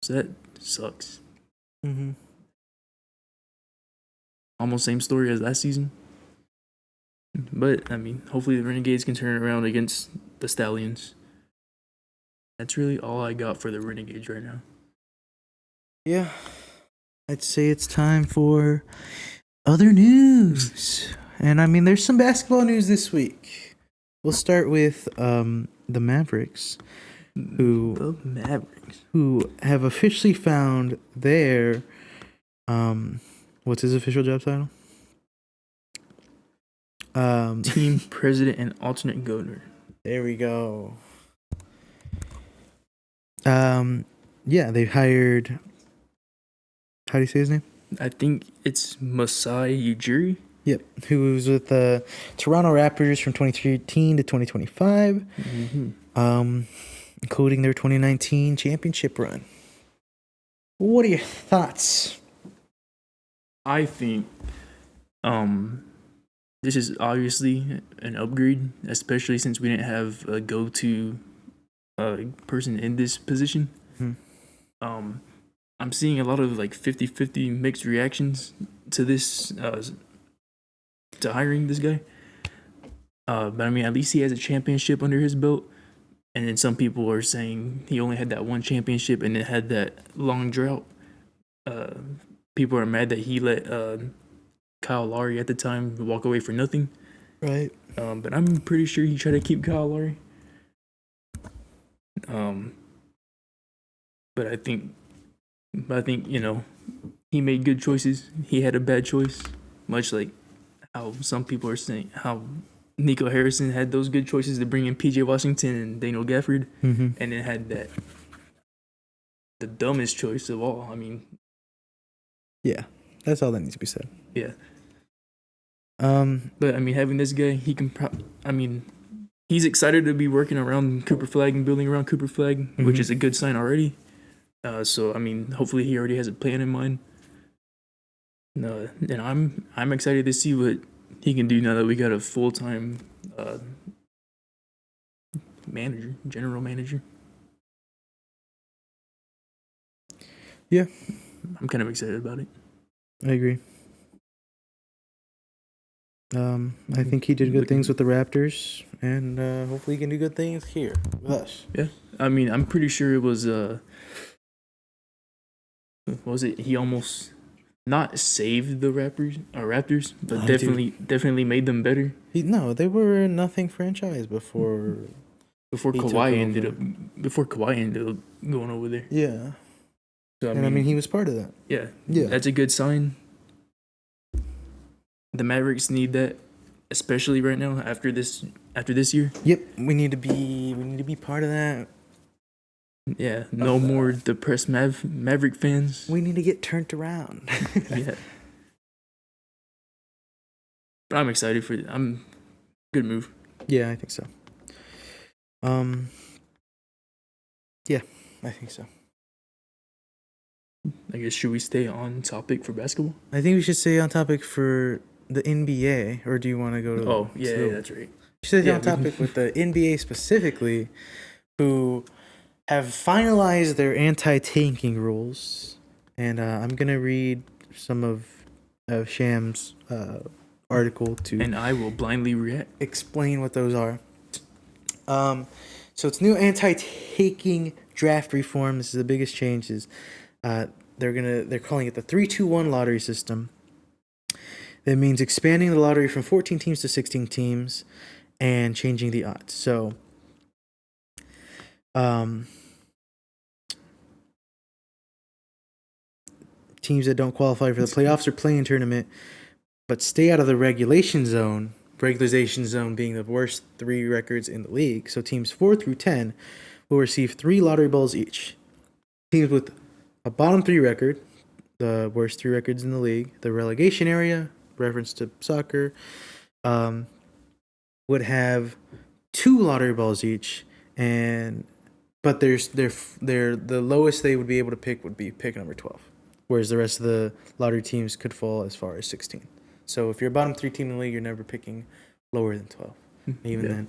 So that sucks. Mm-hmm. Almost same story as last season. But, hopefully the Renegades can turn it around against the Stallions. That's really all I got for the Renegades right now. Yeah. I'd say it's time for other news. And there's some basketball news this week. We'll start with the Mavericks. Who have officially found their what's his official job title? Team president and alternate governor. There we go. Yeah, they hired. How do you say his name? I think it's Masai Ujiri. Yep, who was with the Toronto Raptors from 2013 to 2025, including their 2019 championship run. What are your thoughts? I think this is obviously an upgrade, especially since we didn't have a go-to person in this position. I'm seeing a lot of 50-50 mixed reactions to this, to hiring this guy. But at least he has a championship under his belt. And then some people are saying he only had that one championship and it had that long drought. People are mad that he let Kyle Lowry at the time walk away for nothing. Right. But I'm pretty sure he tried to keep Kyle Lowry. But I think he made good choices. He had a bad choice, much like how some people are saying how Nico Harrison had those good choices to bring in PJ Washington and Daniel Gafford, and then had the dumbest choice of all. Yeah, that's all that needs to be said. Yeah. But having this guy, he can. He's excited to be working around Cooper Flag and building around Cooper Flag, which is a good sign already. So hopefully he already has a plan in mind. And I'm excited to see what he can do now that we got a full-time general manager. Yeah, I'm kind of excited about it. I agree. I think he did good things with the Raptors, and hopefully he can do good things here with us. Yeah, I'm pretty sure it was he almost not saved the Raptors, but definitely made them better. They were a nothing franchise before Kawhi ended up going over there. Yeah. So he was part of that. Yeah. Yeah. That's a good sign. The Mavericks need that, especially right now after this year. Yep, we need to be part of that. Yeah, no more depressed Maverick fans. We need to get turned around. Yeah. But I'm excited for it. Good move. Yeah, I think so. Yeah, I think so. I guess should we stay on topic for basketball? I think we should stay on topic for the NBA, or do you want to go to? Oh yeah, that's right. We should stay Yeah, on topic with the NBA specifically, who have finalized their anti-tanking rules, and I'm gonna read some of Sham's article to And I will blindly react. explain what those are. So it's new anti-taking draft reform. This is the biggest change. They're calling it the 3-2-1 lottery system. That means expanding the lottery from 14 teams to 16 teams and changing the odds. So teams that don't qualify for the playoffs or play-in tournament but stay out of the regulation zone being the worst 3 records in the league. So teams 4 through 10 will receive 3 lottery balls each. Teams with a bottom 3 record, the worst 3 records in the league, the relegation area, reference to soccer, would have 2 lottery balls each, but the lowest they would be able to pick would be pick number 12, whereas the rest of the lottery teams could fall as far as 16. So if you're a bottom 3 team in the league, you're never picking lower than 12. Even then,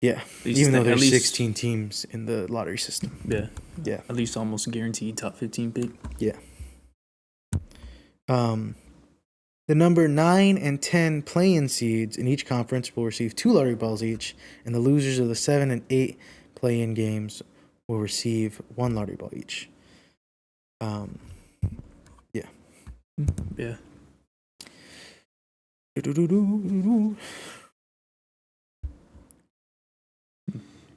yeah. Even though there's 16 teams in the lottery system. Yeah. Yeah. At least almost guaranteed top 15 pick. Yeah. The number 9 and 10 play-in seeds in each conference will receive 2 lottery balls each, and the losers of the 7 and 8 play-in games will receive 1 lottery ball each. Yeah. Yeah.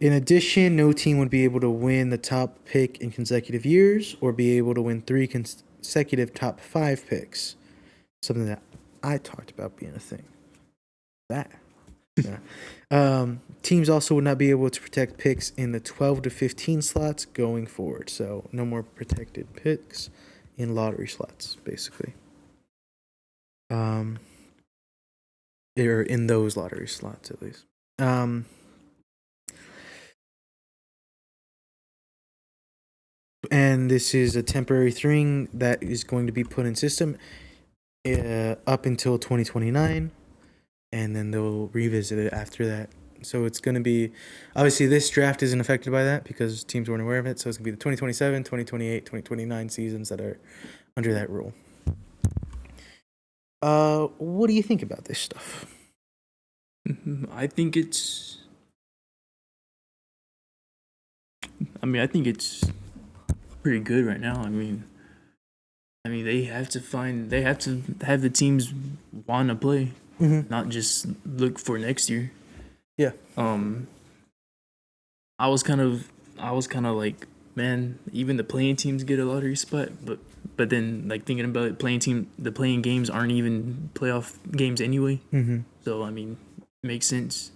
In addition, no team would be able to win the top pick in consecutive years or be able to win 3 consecutive top 5 picks. Something that I talked about being a thing. Teams also would not be able to protect picks in the 12 to 15 slots going forward. So no more protected picks in lottery slots, basically. Or in those lottery slots, at least. And this is a temporary thing that is going to be put in system up until 2029, and then they'll revisit it after that. So it's going to be, obviously this draft isn't affected by that because teams weren't aware of it, so it's going to be the 2027, 2028, 2029 seasons that are under that rule. What do you think about this stuff? I think it's pretty good right now. I mean they have to have the teams want to play, not just look for next year. Yeah. I was kind of like, man, even the playing teams get a lottery spot, but then like thinking about it, the playing games aren't even playoff games anyway. So I mean, it makes sense.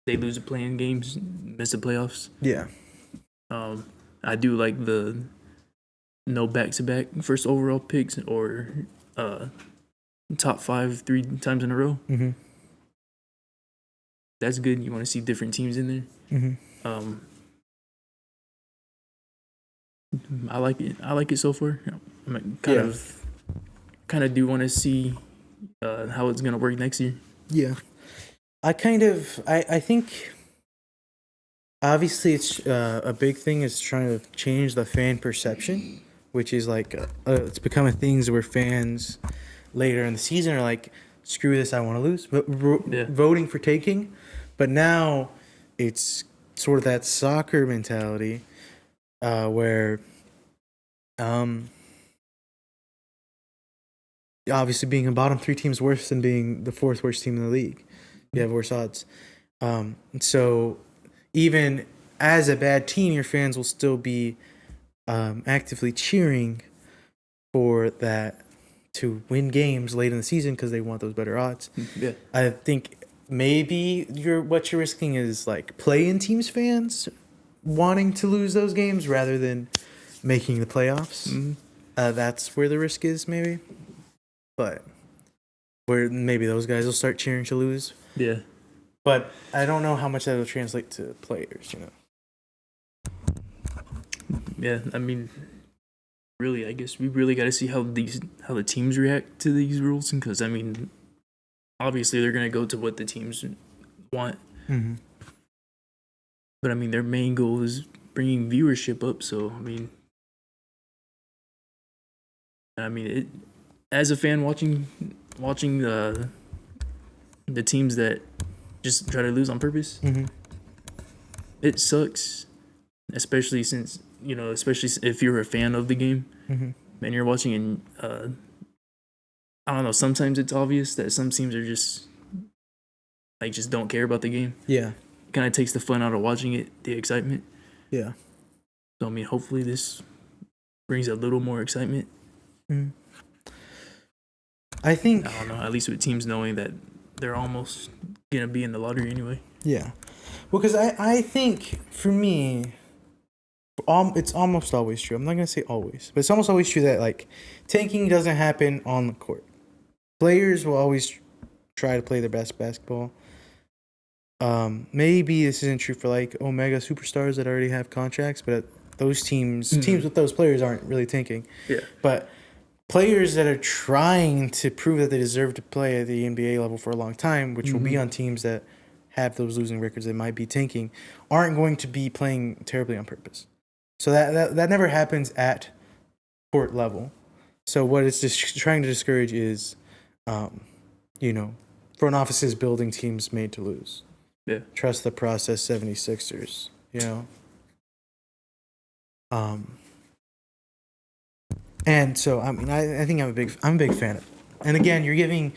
They lose the playing games, miss the playoffs. Yeah. I do like the no back-to-back first overall picks or top 5 3 times in a row. That's good. You want to see different teams in there. I like it so far. I kind of do want to see how it's gonna work next year. Yeah, I think obviously it's a big thing is trying to change the fan perception, which is like it's becoming things where fans later in the season are like, screw this, I want to lose, but voting for taking. But now it's sort of that soccer mentality where obviously being a bottom 3 team is worse than being the 4th worst team in the league. You have worse odds. So even as a bad team, your fans will still be actively cheering for that to win games late in the season because they want those better odds. Yeah. I think maybe what you're risking is like play-in teams fans wanting to lose those games rather than making the playoffs. That's where the risk is, maybe. But where maybe those guys will start cheering to lose. Yeah. But I don't know how much that will translate to players, you know. Yeah, I mean, really, I guess we really got to see how the teams react to these rules, because I mean, obviously they're gonna go to what the teams want, Mm-hmm. but I mean their main goal is bringing viewership up. So I mean it as a fan watching the teams that just try to lose on purpose, Mm-hmm. it sucks, especially since especially if you're a fan of the game Mm-hmm. and you're watching and I don't know, sometimes it's obvious that some teams are just don't care about the game. Yeah. It kind of takes the fun out of watching it, the excitement. Yeah. So I mean, hopefully this brings a little more excitement. Mm. I think. I don't know, at least with teams knowing that they're almost gonna be in the lottery anyway. Yeah. Well, because I think for me, it's almost always true. I'm not gonna say always, but it's almost always true that like tanking doesn't happen on the court. Players will always try to play their best basketball. Maybe this isn't true for like Omega superstars that already have contracts, but those teams with those players aren't really tanking. Yeah. But players that are trying to prove that they deserve to play at the NBA level for a long time, which will be on teams that have those losing records that might be tanking, aren't going to be playing terribly on purpose. So that never happens at court level. So what it's just trying to discourage is, front offices building teams made to lose. Yeah. Trust the process 76ers, And so I mean I think I'm a big fan of it. And again, you're giving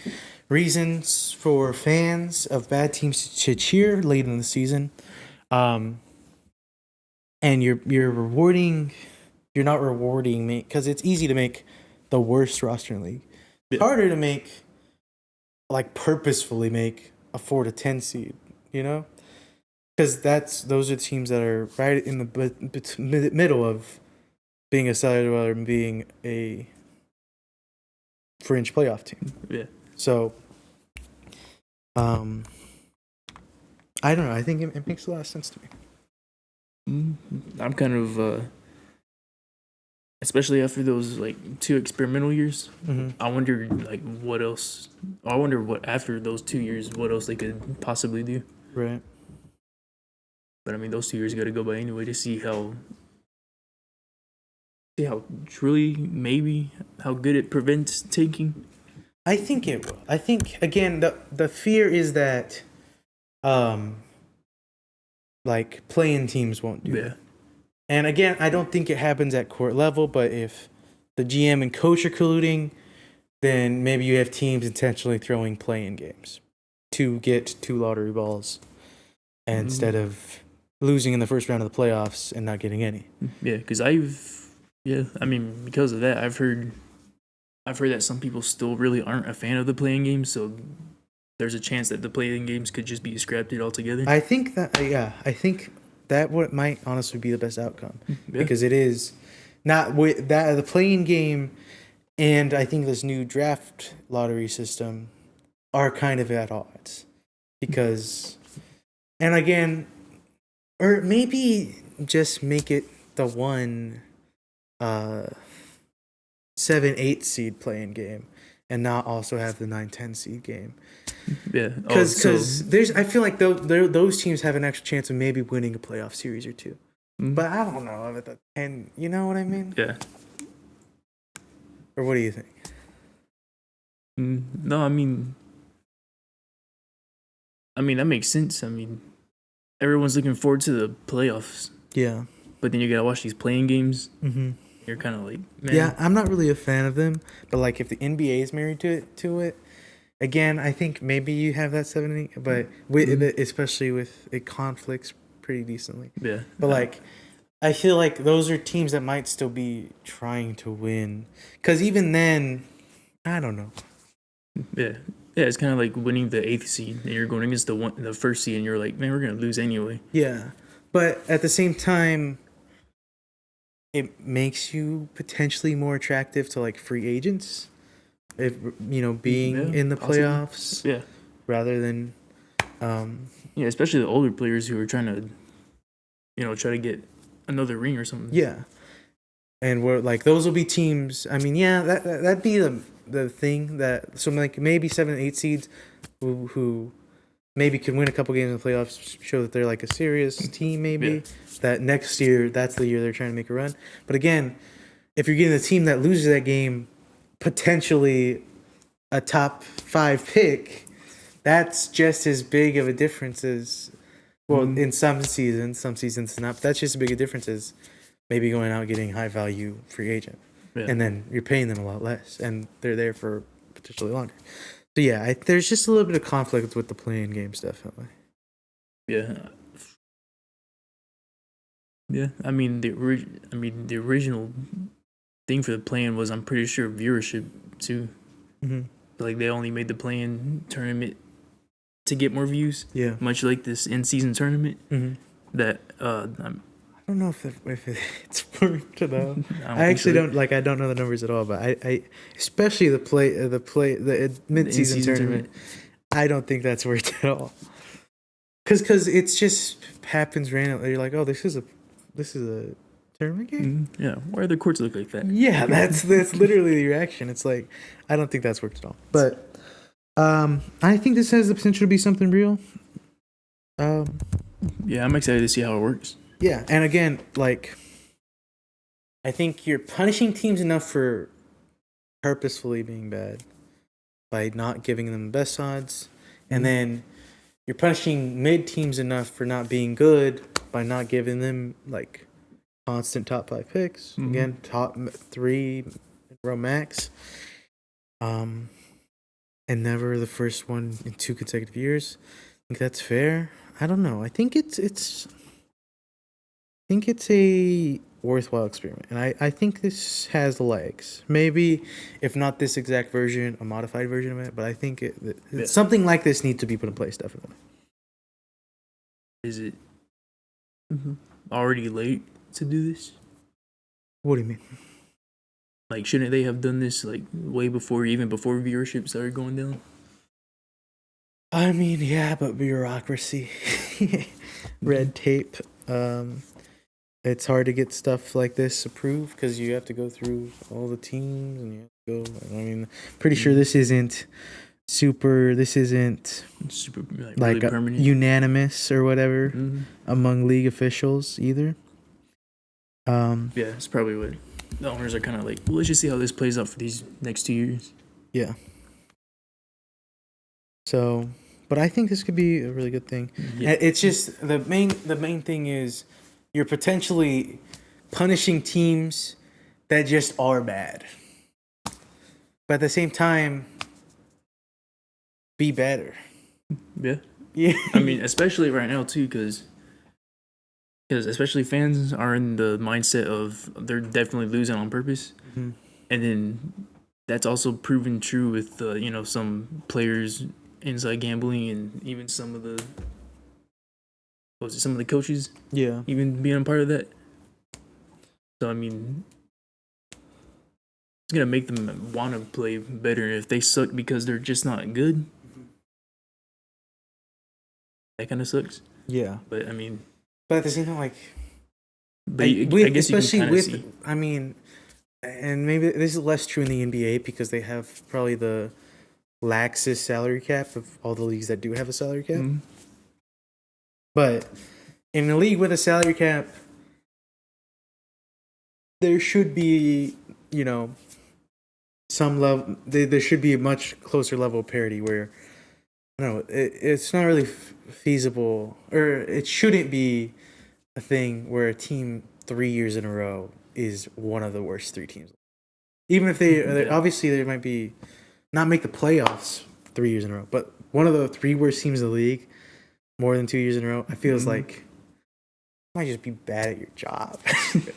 reasons for fans of bad teams to cheer late in the season. And you're not rewarding me, because it's easy to make the worst roster in the league. It's harder to make, like, purposefully make a 4 to 10 seed, because those are teams that are right in the middle of being a cellular and being a fringe playoff team. Yeah. So, I don't know. I think it makes a lot of sense to me. I'm kind of, especially after those like 2 experimental years, I wonder like what else. I wonder what after those 2 years, what else they could possibly do. Right. But I mean, those 2 years got to go by anyway to see how truly maybe how good it prevents tanking. I think it will. I think again the fear is that, like playing teams won't do that. And again, I don't think it happens at court level, but if the GM and coach are colluding, then maybe you have teams intentionally throwing play-in games to get 2 lottery balls instead of losing in the first round of the playoffs and not getting any. Yeah, because I mean, because of that, I've heard that some people still really aren't a fan of the play-in games, so there's a chance that the play-in games could just be scrapped altogether. I think that what might honestly be the best outcome, because it is not with that the playing game, and I think this new draft lottery system are kind of at odds, because, and again, or maybe just make it the 7-8 seed playing game, and not also have the 9-10 seed game. Yeah, because I feel like those teams have an extra chance of maybe winning a playoff series or 2, but I don't know about that. And you know what I mean? Yeah. Or what do you think? No, I mean that makes sense. I mean, everyone's looking forward to the playoffs. Yeah. But then you gotta watch these playing games. Mm-hmm. You're kind of like, man. Yeah, I'm not really a fan of them, but like if the NBA is married to it. Again, I think maybe you have that 7-8, but especially with it conflicts pretty decently. Yeah. But like, I feel like those are teams that might still be trying to win, because even then, I don't know. Yeah, it's kind of like winning the 8th seed, and you're going against the first seed, and you're like, man, we're gonna lose anyway. Yeah, but at the same time, it makes you potentially more attractive to like free agents. if being in the possibly. playoffs Yeah. rather than Yeah, especially the older players who are trying to, try to get another ring or something. yeah. And we're like those will be teams. I mean, yeah, that'd be the thing that some like maybe 7 and 8 seeds who maybe can win a couple games in the playoffs, show that they're like a serious team. Maybe Yeah. that next year, that's the year they're trying to make a run. But again, if you're getting a team that loses that game, potentially a top 5 pick, that's just as big of a difference as in some seasons it's not. But that's just as big a difference as maybe going out getting high value free agent, and then you're paying them a lot less, and they're there for potentially longer. So yeah, there's just a little bit of conflict with the playing games, definitely. Yeah. Yeah, I mean the original thing for the plan was, I'm pretty sure, viewership too. Mm-hmm. Like they only made the play-in tournament to get more views. Yeah, much like this in-season tournament. Mm-hmm. That I don't know if it's worked at all. I actually don't I don't know the numbers at all, but I especially the mid-season tournament. I don't think that's worked at all. Because it's just happens randomly. You're like, oh, this is a tournament game. Yeah, why are the courts look like that? Yeah, that's literally the reaction. It's like, I don't think that's worked at all. But I think this has the potential to be something real. Yeah, I'm excited to see how it works. Yeah, and again, like, I think you're punishing teams enough for purposefully being bad by not giving them the best odds, and then you're punishing mid teams enough for not being good by not giving them like constant top 5 picks. Again, top 3 in row max. And never the first one in 2 consecutive years. I think that's fair. I don't know. I think it's a worthwhile experiment, and I think this has legs. Maybe, if not this exact version, a modified version of it. But I think something like this needs to be put in place. Definitely. Is it already late to do this? What do you mean? Like, shouldn't they have done this like way before, even before viewership started going down? I mean, yeah, but bureaucracy, red tape. It's hard to get stuff like this approved because you have to go through all the teams and you have to go. I mean, pretty sure this isn't super. This isn't super like really permanent, unanimous or whatever among league officials either. Yeah, it's probably what the owners are kind of like. Well, let's just see how this plays out for these next 2 years. Yeah. So, but I think this could be a really good thing. Yeah. It's just the main thing is you're potentially punishing teams that just are bad. But at the same time, be better. Yeah. Yeah. I mean, especially right now too, because especially fans are in the mindset of they're definitely losing on purpose, and then that's also proven true with some players inside gambling, and even some of the coaches, even being a part of that. So I mean, it's gonna make them want to play better. If they suck because they're just not good, that kind of sucks. Yeah, but I mean, but at the same time, like, I guess especially with, I mean, and maybe this is less true in the NBA because they have probably the laxest salary cap of all the leagues that do have a salary cap. But in a league with a salary cap, there should be, some level. There should be a much closer level of parity where, I don't know, it's not really feasible, or it shouldn't be a thing where a team 3 years in a row is one of the worst 3 teams. Even if they obviously they might be not make the playoffs 3 years in a row, but one of the 3 worst teams in the league more than 2 years in a row, I feels like you might just be bad at your job,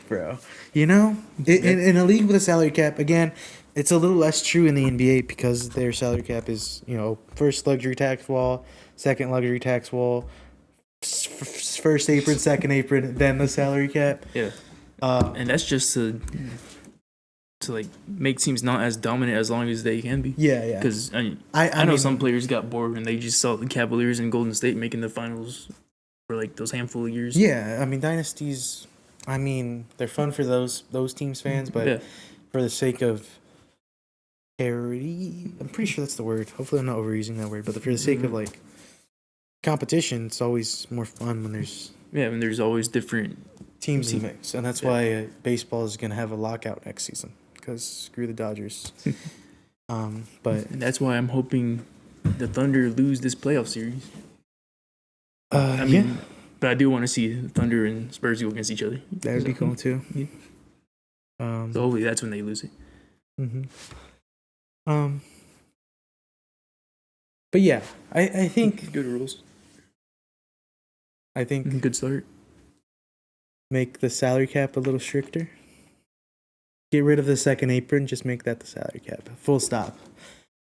bro. In a league with a salary cap, again, it's a little less true in the NBA because their salary cap is, first luxury tax wall, second luxury tax wall, first apron, second apron, then the salary cap. Yeah. And that's just to to like make teams not as dominant as long as they can be. Yeah, yeah. Because I know mean, some players got bored and they just saw the Cavaliers and Golden State making the finals for like those handful of years. Yeah, I mean dynasties. I mean they're fun for those teams fans, but for the sake of parity, I'm pretty sure that's the word. Hopefully, I'm not overusing that word, but for the sake of like competition, it's always more fun when there's when there's always different teams to mix, and that's why baseball is gonna have a lockout next season because screw the Dodgers. But and that's why I'm hoping the Thunder lose this playoff series. I mean, but I do want to see the Thunder and Spurs go against each other. That would be cool too. Yeah. So hopefully that's when they lose it. But yeah, I think good rules. I think good start. Make the salary cap a little stricter. Get rid of the second apron. Just make that the salary cap. Full stop.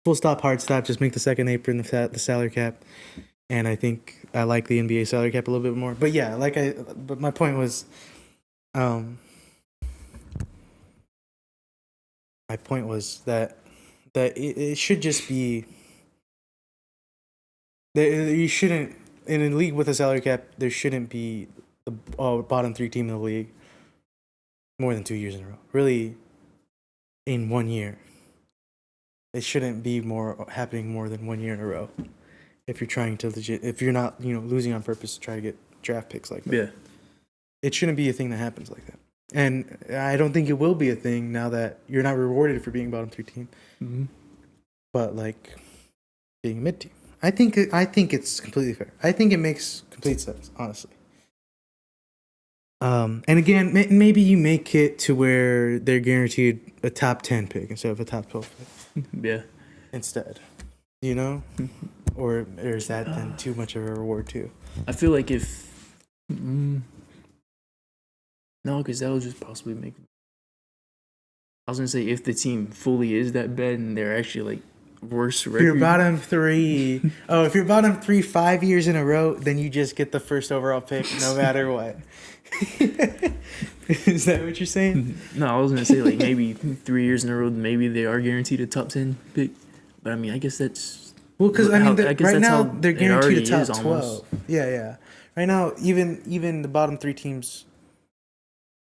Full stop. Hard stop. Just make the second apron the salary cap. And I think I like the NBA salary cap a little bit more. But yeah, but my point was, that it should just be that you shouldn't, in a league with a salary cap, there shouldn't be the bottom 3 team in the league more than 2 years in a row. Really, in 1 year, it shouldn't be happening more than 1 year in a row. If you're trying to if you're not losing on purpose to try to get draft picks like that. Yeah, it shouldn't be a thing that happens like that. And I don't think it will be a thing now that you're not rewarded for being bottom 3 team, but like being a mid team. I think it's completely fair. I think it makes complete sense, honestly. And again, maybe you make it to where they're guaranteed a top 10 pick instead of a top 12 pick. Yeah. Instead, or is that then too much of a reward too? I feel like if no, because that would just possibly make. I was gonna say if the team fully is that bad and they're actually like worse record. If you're bottom 3, if you're bottom 3 5 years in a row, then you just get the first overall pick no matter what. Is that what you're saying? No, I was gonna say like maybe 3 years in a row, maybe they are guaranteed a top 10 pick. But I mean, I guess that's because right now they're guaranteed a top 12. Almost. Yeah. Right now, even the bottom 3 teams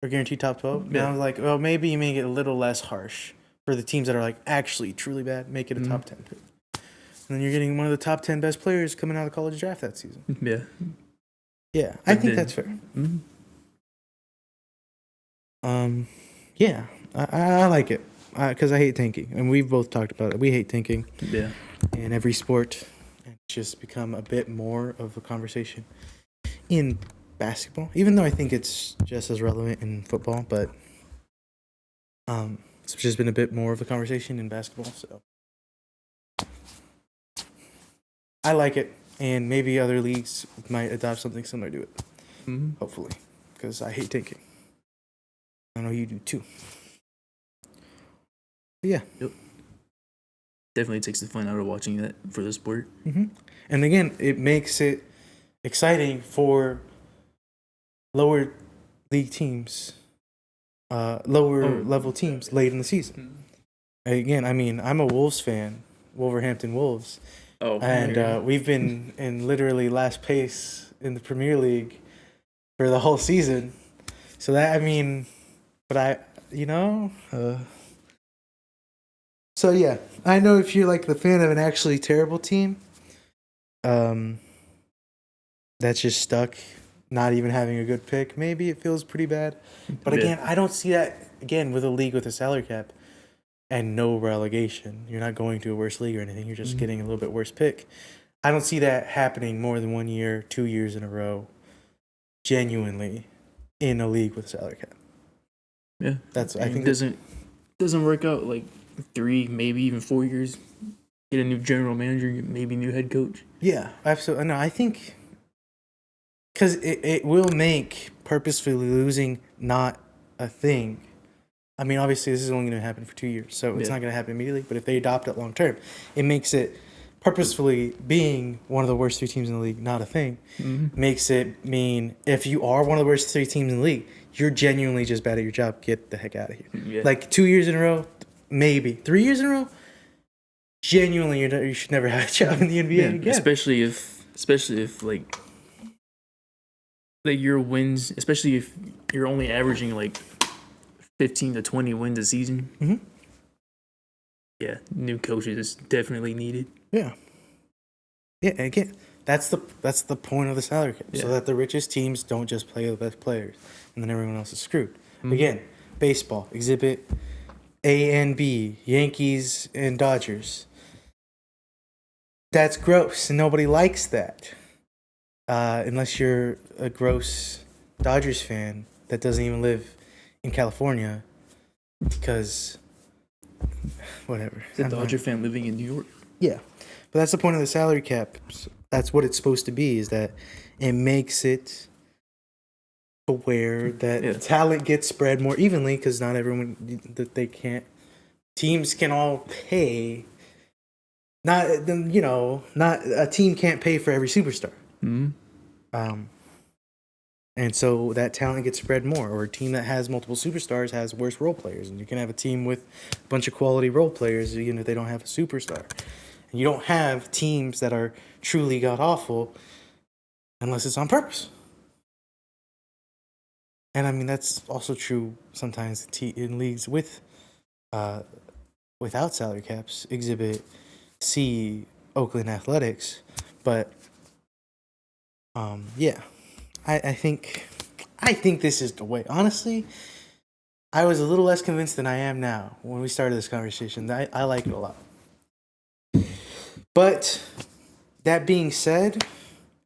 are guaranteed top 12. Yeah. Now, like, well, maybe you make it a little less harsh for the teams that are like actually truly bad. Make it a top 10 pick, and then you're getting one of the top 10 best players coming out of the college draft that season. Yeah, I think that's fair. Yeah, I like it because I hate tanking, and we've both talked about it. We hate tanking. Yeah. In every sport, and it's just become a bit more of a conversation in basketball, even though I think it's just as relevant in football, but it's just been a bit more of a conversation in basketball, so I like it, and maybe other leagues might adopt something similar to it, hopefully, because I hate tanking. I know you do too. But yeah. Yep. Definitely takes the fun out of watching that for the sport. And again, it makes it exciting for lower league teams, lower level teams late in the season. Again, I mean, I'm a Wolves fan, Wolverhampton Wolves. And we've been in literally last place in the Premier League for the whole season. So that, I mean, but so yeah, I know if you're like the fan of an actually terrible team, that's just stuck, not even having a good pick, maybe it feels pretty bad. But again, I don't see that again with a league with a salary cap and no relegation. You're not going to a worse league or anything. You're just getting a little bit worse pick. I don't see that happening more than 1 year, 2 years in a row, genuinely, in a league with a salary cap. Yeah, I think it doesn't work out like 3, maybe even 4 years. Get a new general manager, maybe new head coach. Yeah, absolutely. No, I think because it will make purposefully losing not a thing. I mean, obviously, this is only going to happen for 2 years, so it's not going to happen immediately. But if they adopt it long term, it makes it purposefully being one of the worst 3 teams in the league not a thing makes it mean if you are one of the worst 3 teams in the league, you're genuinely just bad at your job. Get the heck out of here. Yeah. Like 2 years in a row, maybe 3 years in a row. Genuinely, you should never have a job in the NBA again. Especially if like your wins, especially if you're only averaging like 15 to 20 wins a season. Mm-hmm. Yeah, new coaches is definitely needed. Yeah. Yeah, again, that's the point of the salary cap, so that the richest teams don't just play the best players, and then everyone else is screwed. Mm-hmm. Again, baseball, exhibit A and B, Yankees and Dodgers. That's gross, and nobody likes that. Unless you're a gross Dodgers fan that doesn't even live in California, because whatever. The Dodger fan living in New York. Yeah, but that's the point of the salary cap. That's what it's supposed to be, is that it makes it aware that talent gets spread more evenly, because not everyone, that they can't, teams can all pay. Not a team can't pay for every superstar. Mm-hmm. And so that talent gets spread more. Or a team that has multiple superstars has worse role players, and you can have a team with a bunch of quality role players, even if they don't have a superstar. And you don't have teams that are truly god awful unless it's on purpose. And I mean, that's also true sometimes in leagues with without salary caps. Exhibit C, Oakland Athletics, but yeah, I think this is the way. Honestly, I was a little less convinced than I am now when we started this conversation. I like it a lot. But that being said,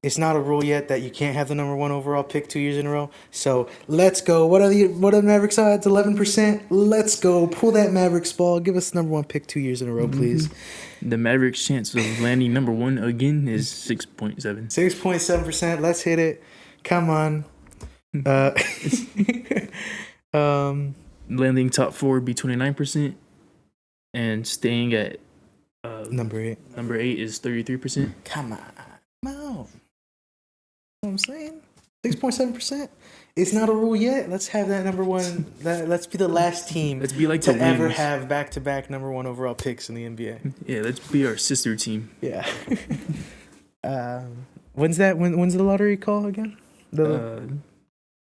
it's not a rule yet that you can't have the number 1 overall pick 2 years in a row. So let's go. What are the Mavericks odds? 11%. Let's go. Pull that Mavericks ball. Give us the number 1 pick 2 years in a row, please. The Mavericks' chance of landing number 1 again is 6.7. 6.7%. Let's hit it. Come on. Landing top 4 would be 29%, and staying at number 8. Number 8 is 33%. Come on. No. You know what I'm saying? 6.7%. It's not a rule yet. Let's have that number 1. Let's be the last team let's be like to ever have back-to-back number 1 overall picks in the NBA. Yeah, let's be our sister team. Yeah. When's that? When's the lottery call again?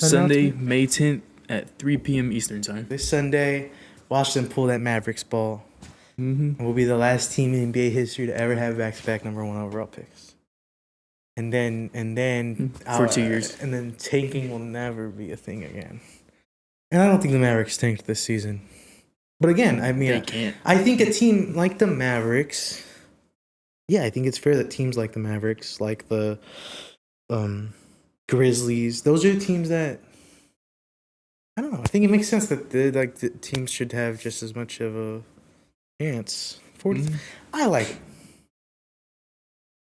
Sunday, May 10th at 3 p.m. Eastern time. This Sunday, watch them pull that Mavericks ball. Mm-hmm. We'll be the last team in NBA history to ever have back-to-back number 1 overall picks. And then for 2 years. And then tanking will never be a thing again. And I don't think the Mavericks tanked this season. But again, I mean, they can't. I think a team like the Mavericks, yeah, I think it's fair that teams like the Mavericks, like the Grizzlies, those are teams that, I don't know, I think it makes sense that the teams should have just as much of a chance. I like it.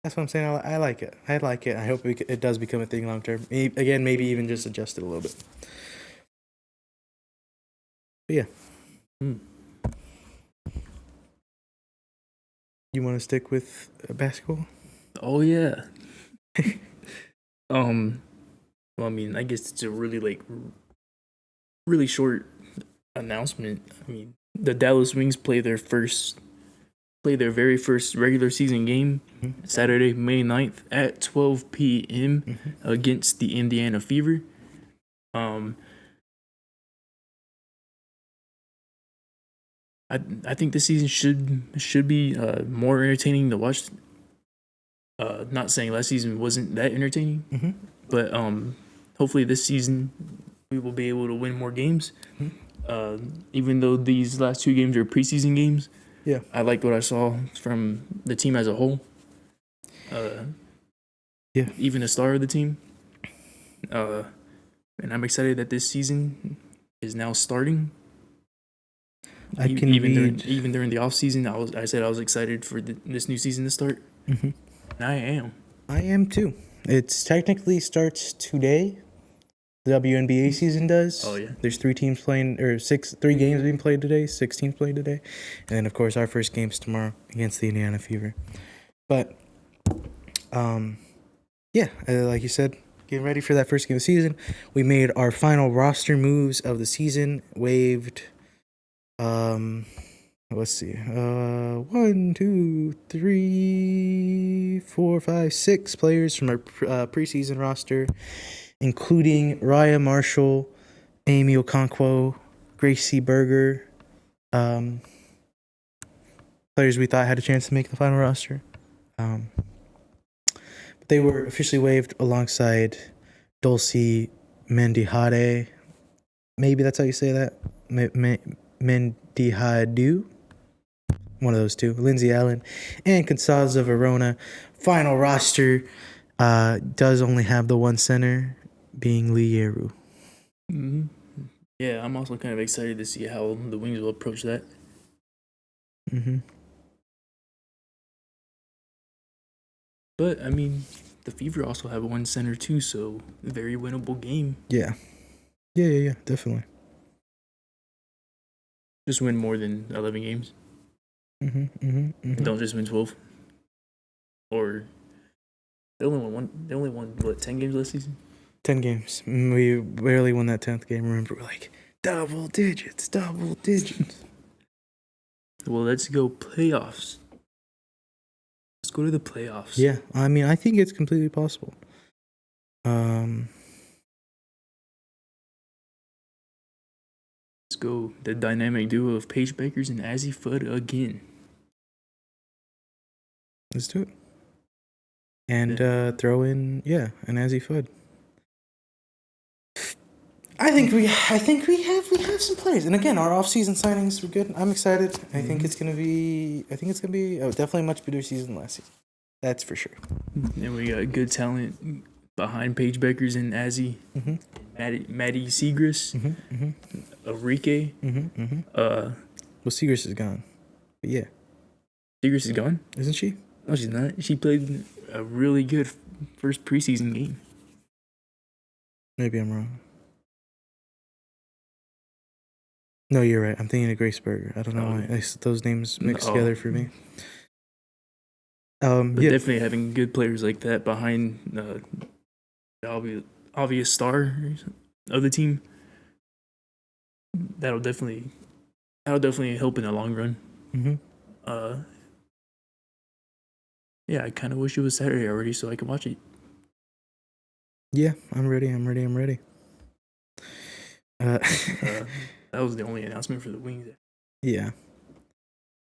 That's what I'm saying. I like it. I like it. I hope it does become a thing long term. Again, maybe even just adjust it a little bit. But yeah. You want to stick with basketball? Oh yeah. Well, I mean, I guess it's a really short announcement. I mean, the Dallas Wings play their very first regular season game Saturday, May 9th at 12 p.m. Against the Indiana Fever. I think this season should be more entertaining to watch. Not saying last season wasn't that entertaining, but hopefully this season we will be able to win more games. Even though these last 2 games are preseason games. Yeah, I liked what I saw from the team as a whole. Even the star of the team. And I'm excited that this season is now starting. Even during the off season, I said I was excited for this new season to start. And I am. I am too. It's technically starts today. The WNBA season does. Oh yeah. There's 3 teams playing, or 3 games being played today. 6 teams played today, and then of course our first game's tomorrow against the Indiana Fever. But yeah, like you said, getting ready for that first game of the season. We made our final roster moves of the season. Waived let's see. 1, 2, 3, 4, 5, 6 players from our preseason roster, including Raya Marshall, Amy Okonkwo, Gracie Berger, players we thought had a chance to make the final roster. They were officially waived alongside Dulcie Mendihade. Maybe that's how you say that. Mendihadu. One of those two. Lindsay Allen and Consaza Verona. Final roster does only have the one center, being Lee Yeru. Mm-hmm. Yeah, I'm also kind of excited to see how the Wings will approach that. Mm-hmm. But, I mean, the Fever also have one center too, so very winnable game. Yeah, definitely. Just win more than 11 games. Mm-hmm. Don't just win 12. Or they only won what, 10 games last season? 10 games. We barely won that 10th game. Remember, we're like, double digits. Well, let's go playoffs. Let's go to the playoffs. Yeah, I mean, I think it's completely possible. Let's go the dynamic duo of Paige Bakers and Azzy Fudd again. Let's do it. And throw in, an Azzy Fudd. I think we have some players. And again, our off-season signings were good. I'm excited. I think it's gonna be definitely a much better season than last season. That's for sure. And we got good talent behind Paige Bakers and Azzy. Maddie Seagrass. Enrique. Well, Seagrass is gone. But yeah. Seagrass is gone? Isn't she? No, she's not. She played a really good first preseason game. Maybe I'm wrong. No, you're right. I'm thinking of Grace Berger. I don't know why those names mix together for me. But definitely having good players like that behind the obvious star of the team, that'll definitely help in the long run. Yeah, I kind of wish it was Saturday already so I could watch it. Yeah, I'm ready. That was the only announcement for the Wings. Yeah.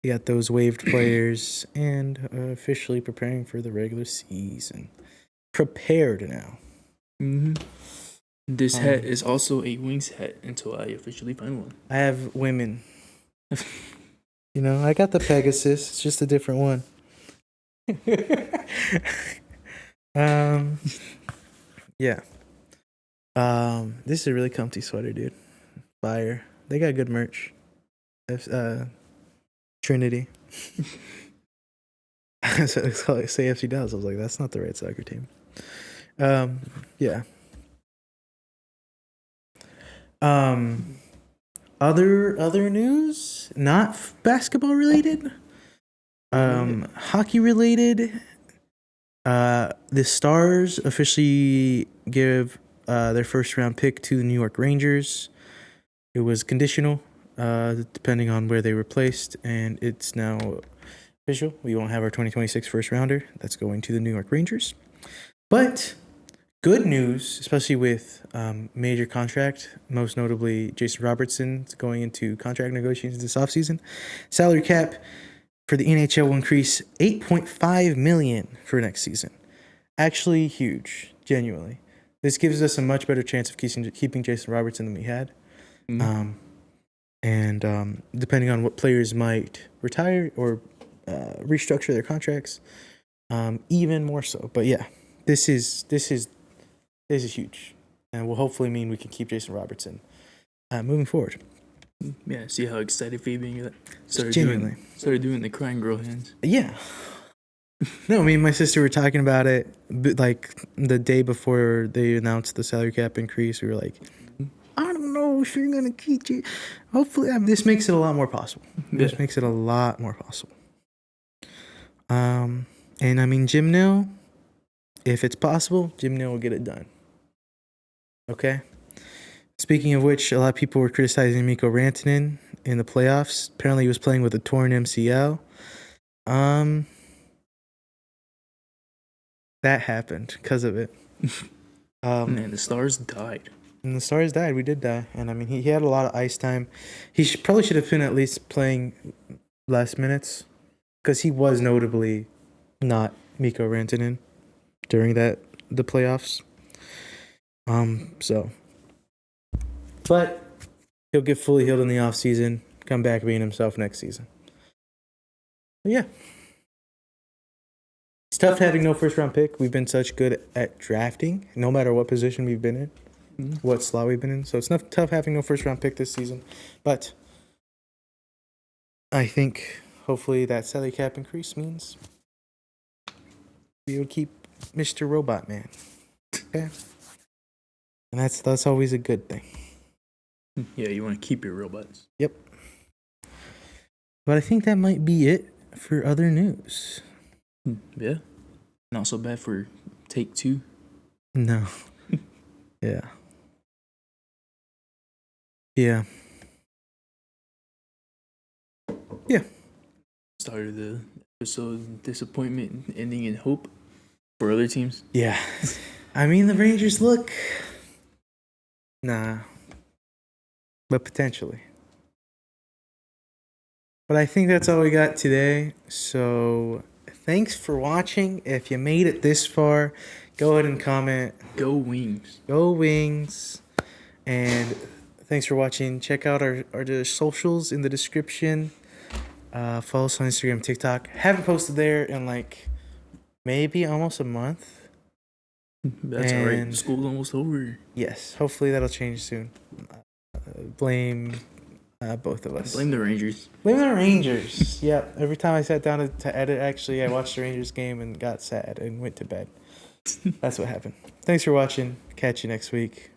We got those waived players and officially preparing for the regular season. Prepared now. This hat is also a Wings hat until I officially find one. I have women. I got the Pegasus. It's just a different one. Yeah. This is a really comfy sweater, dude. Fire. They got good merch. Trinity. So it's called AFC Dallas. I was like, that's not the right soccer team. Yeah. Other news, not basketball related. Hockey related. The Stars officially give their first round pick to the New York Rangers. It was conditional, depending on where they were placed, and it's now official. We won't have our 2026 first rounder. That's going to the New York Rangers. But good news, especially with major contract, most notably Jason Robertson going into contract negotiations this offseason. Salary cap for the NHL will increase $8.5 million for next season. Actually huge, genuinely. This gives us a much better chance of keeping Jason Robertson than we had. And depending on what players might retire or restructure their contracts, even more so. But yeah, this is huge, and will hopefully mean we can keep Jason Robertson moving forward. Yeah, see how excited Fabian got? Started doing the crying girl hands. Yeah. No, me and my sister were talking about it like the day before they announced the salary cap increase. We were like, I don't know if you're going to keep you. Hopefully, this makes it a lot more possible. This makes it a lot more possible. And I mean, Jim Nill, if it's possible, Jim Nill will get it done. Okay? Speaking of which, a lot of people were criticizing Mikko Rantanen in the playoffs. Apparently he was playing with a torn MCL. That happened because of it. Man, the Stars died. And the Stars died. We did die. And I mean, he had a lot of ice time. He probably should have been at least playing less minutes because he was notably not Mikko Rantanen during the playoffs. But he'll get fully healed in the offseason, come back being himself next season. But yeah. It's tough having no first round pick. We've been such good at drafting, no matter what position we've been in, what slot we've been in. So it's not tough having no first round pick this season. But I think hopefully that salary cap increase means we will keep Mr. Robot Man. Okay? And that's always a good thing. Yeah, you want to keep your robots. Yep. But I think that might be it for other news. Yeah. Not so bad for take 2. No. Yeah. Yeah. Yeah. Started the episode disappointment ending in hope for other teams. Yeah. I mean, the Rangers look... Nah. But potentially. But I think that's all we got today. So thanks for watching. If you made it this far, go ahead and comment. Go Wings. Go Wings. And thanks for watching. Check out our socials in the description. Follow us on Instagram, TikTok. Haven't posted there in like maybe almost a month. That's all right. School's almost over. Yes. Hopefully that'll change soon. Blame both of us. Blame the Rangers. Blame the Rangers. Yep. Every time I sat down to edit, actually, I watched the Rangers game and got sad and went to bed. That's what happened. Thanks for watching. Catch you next week.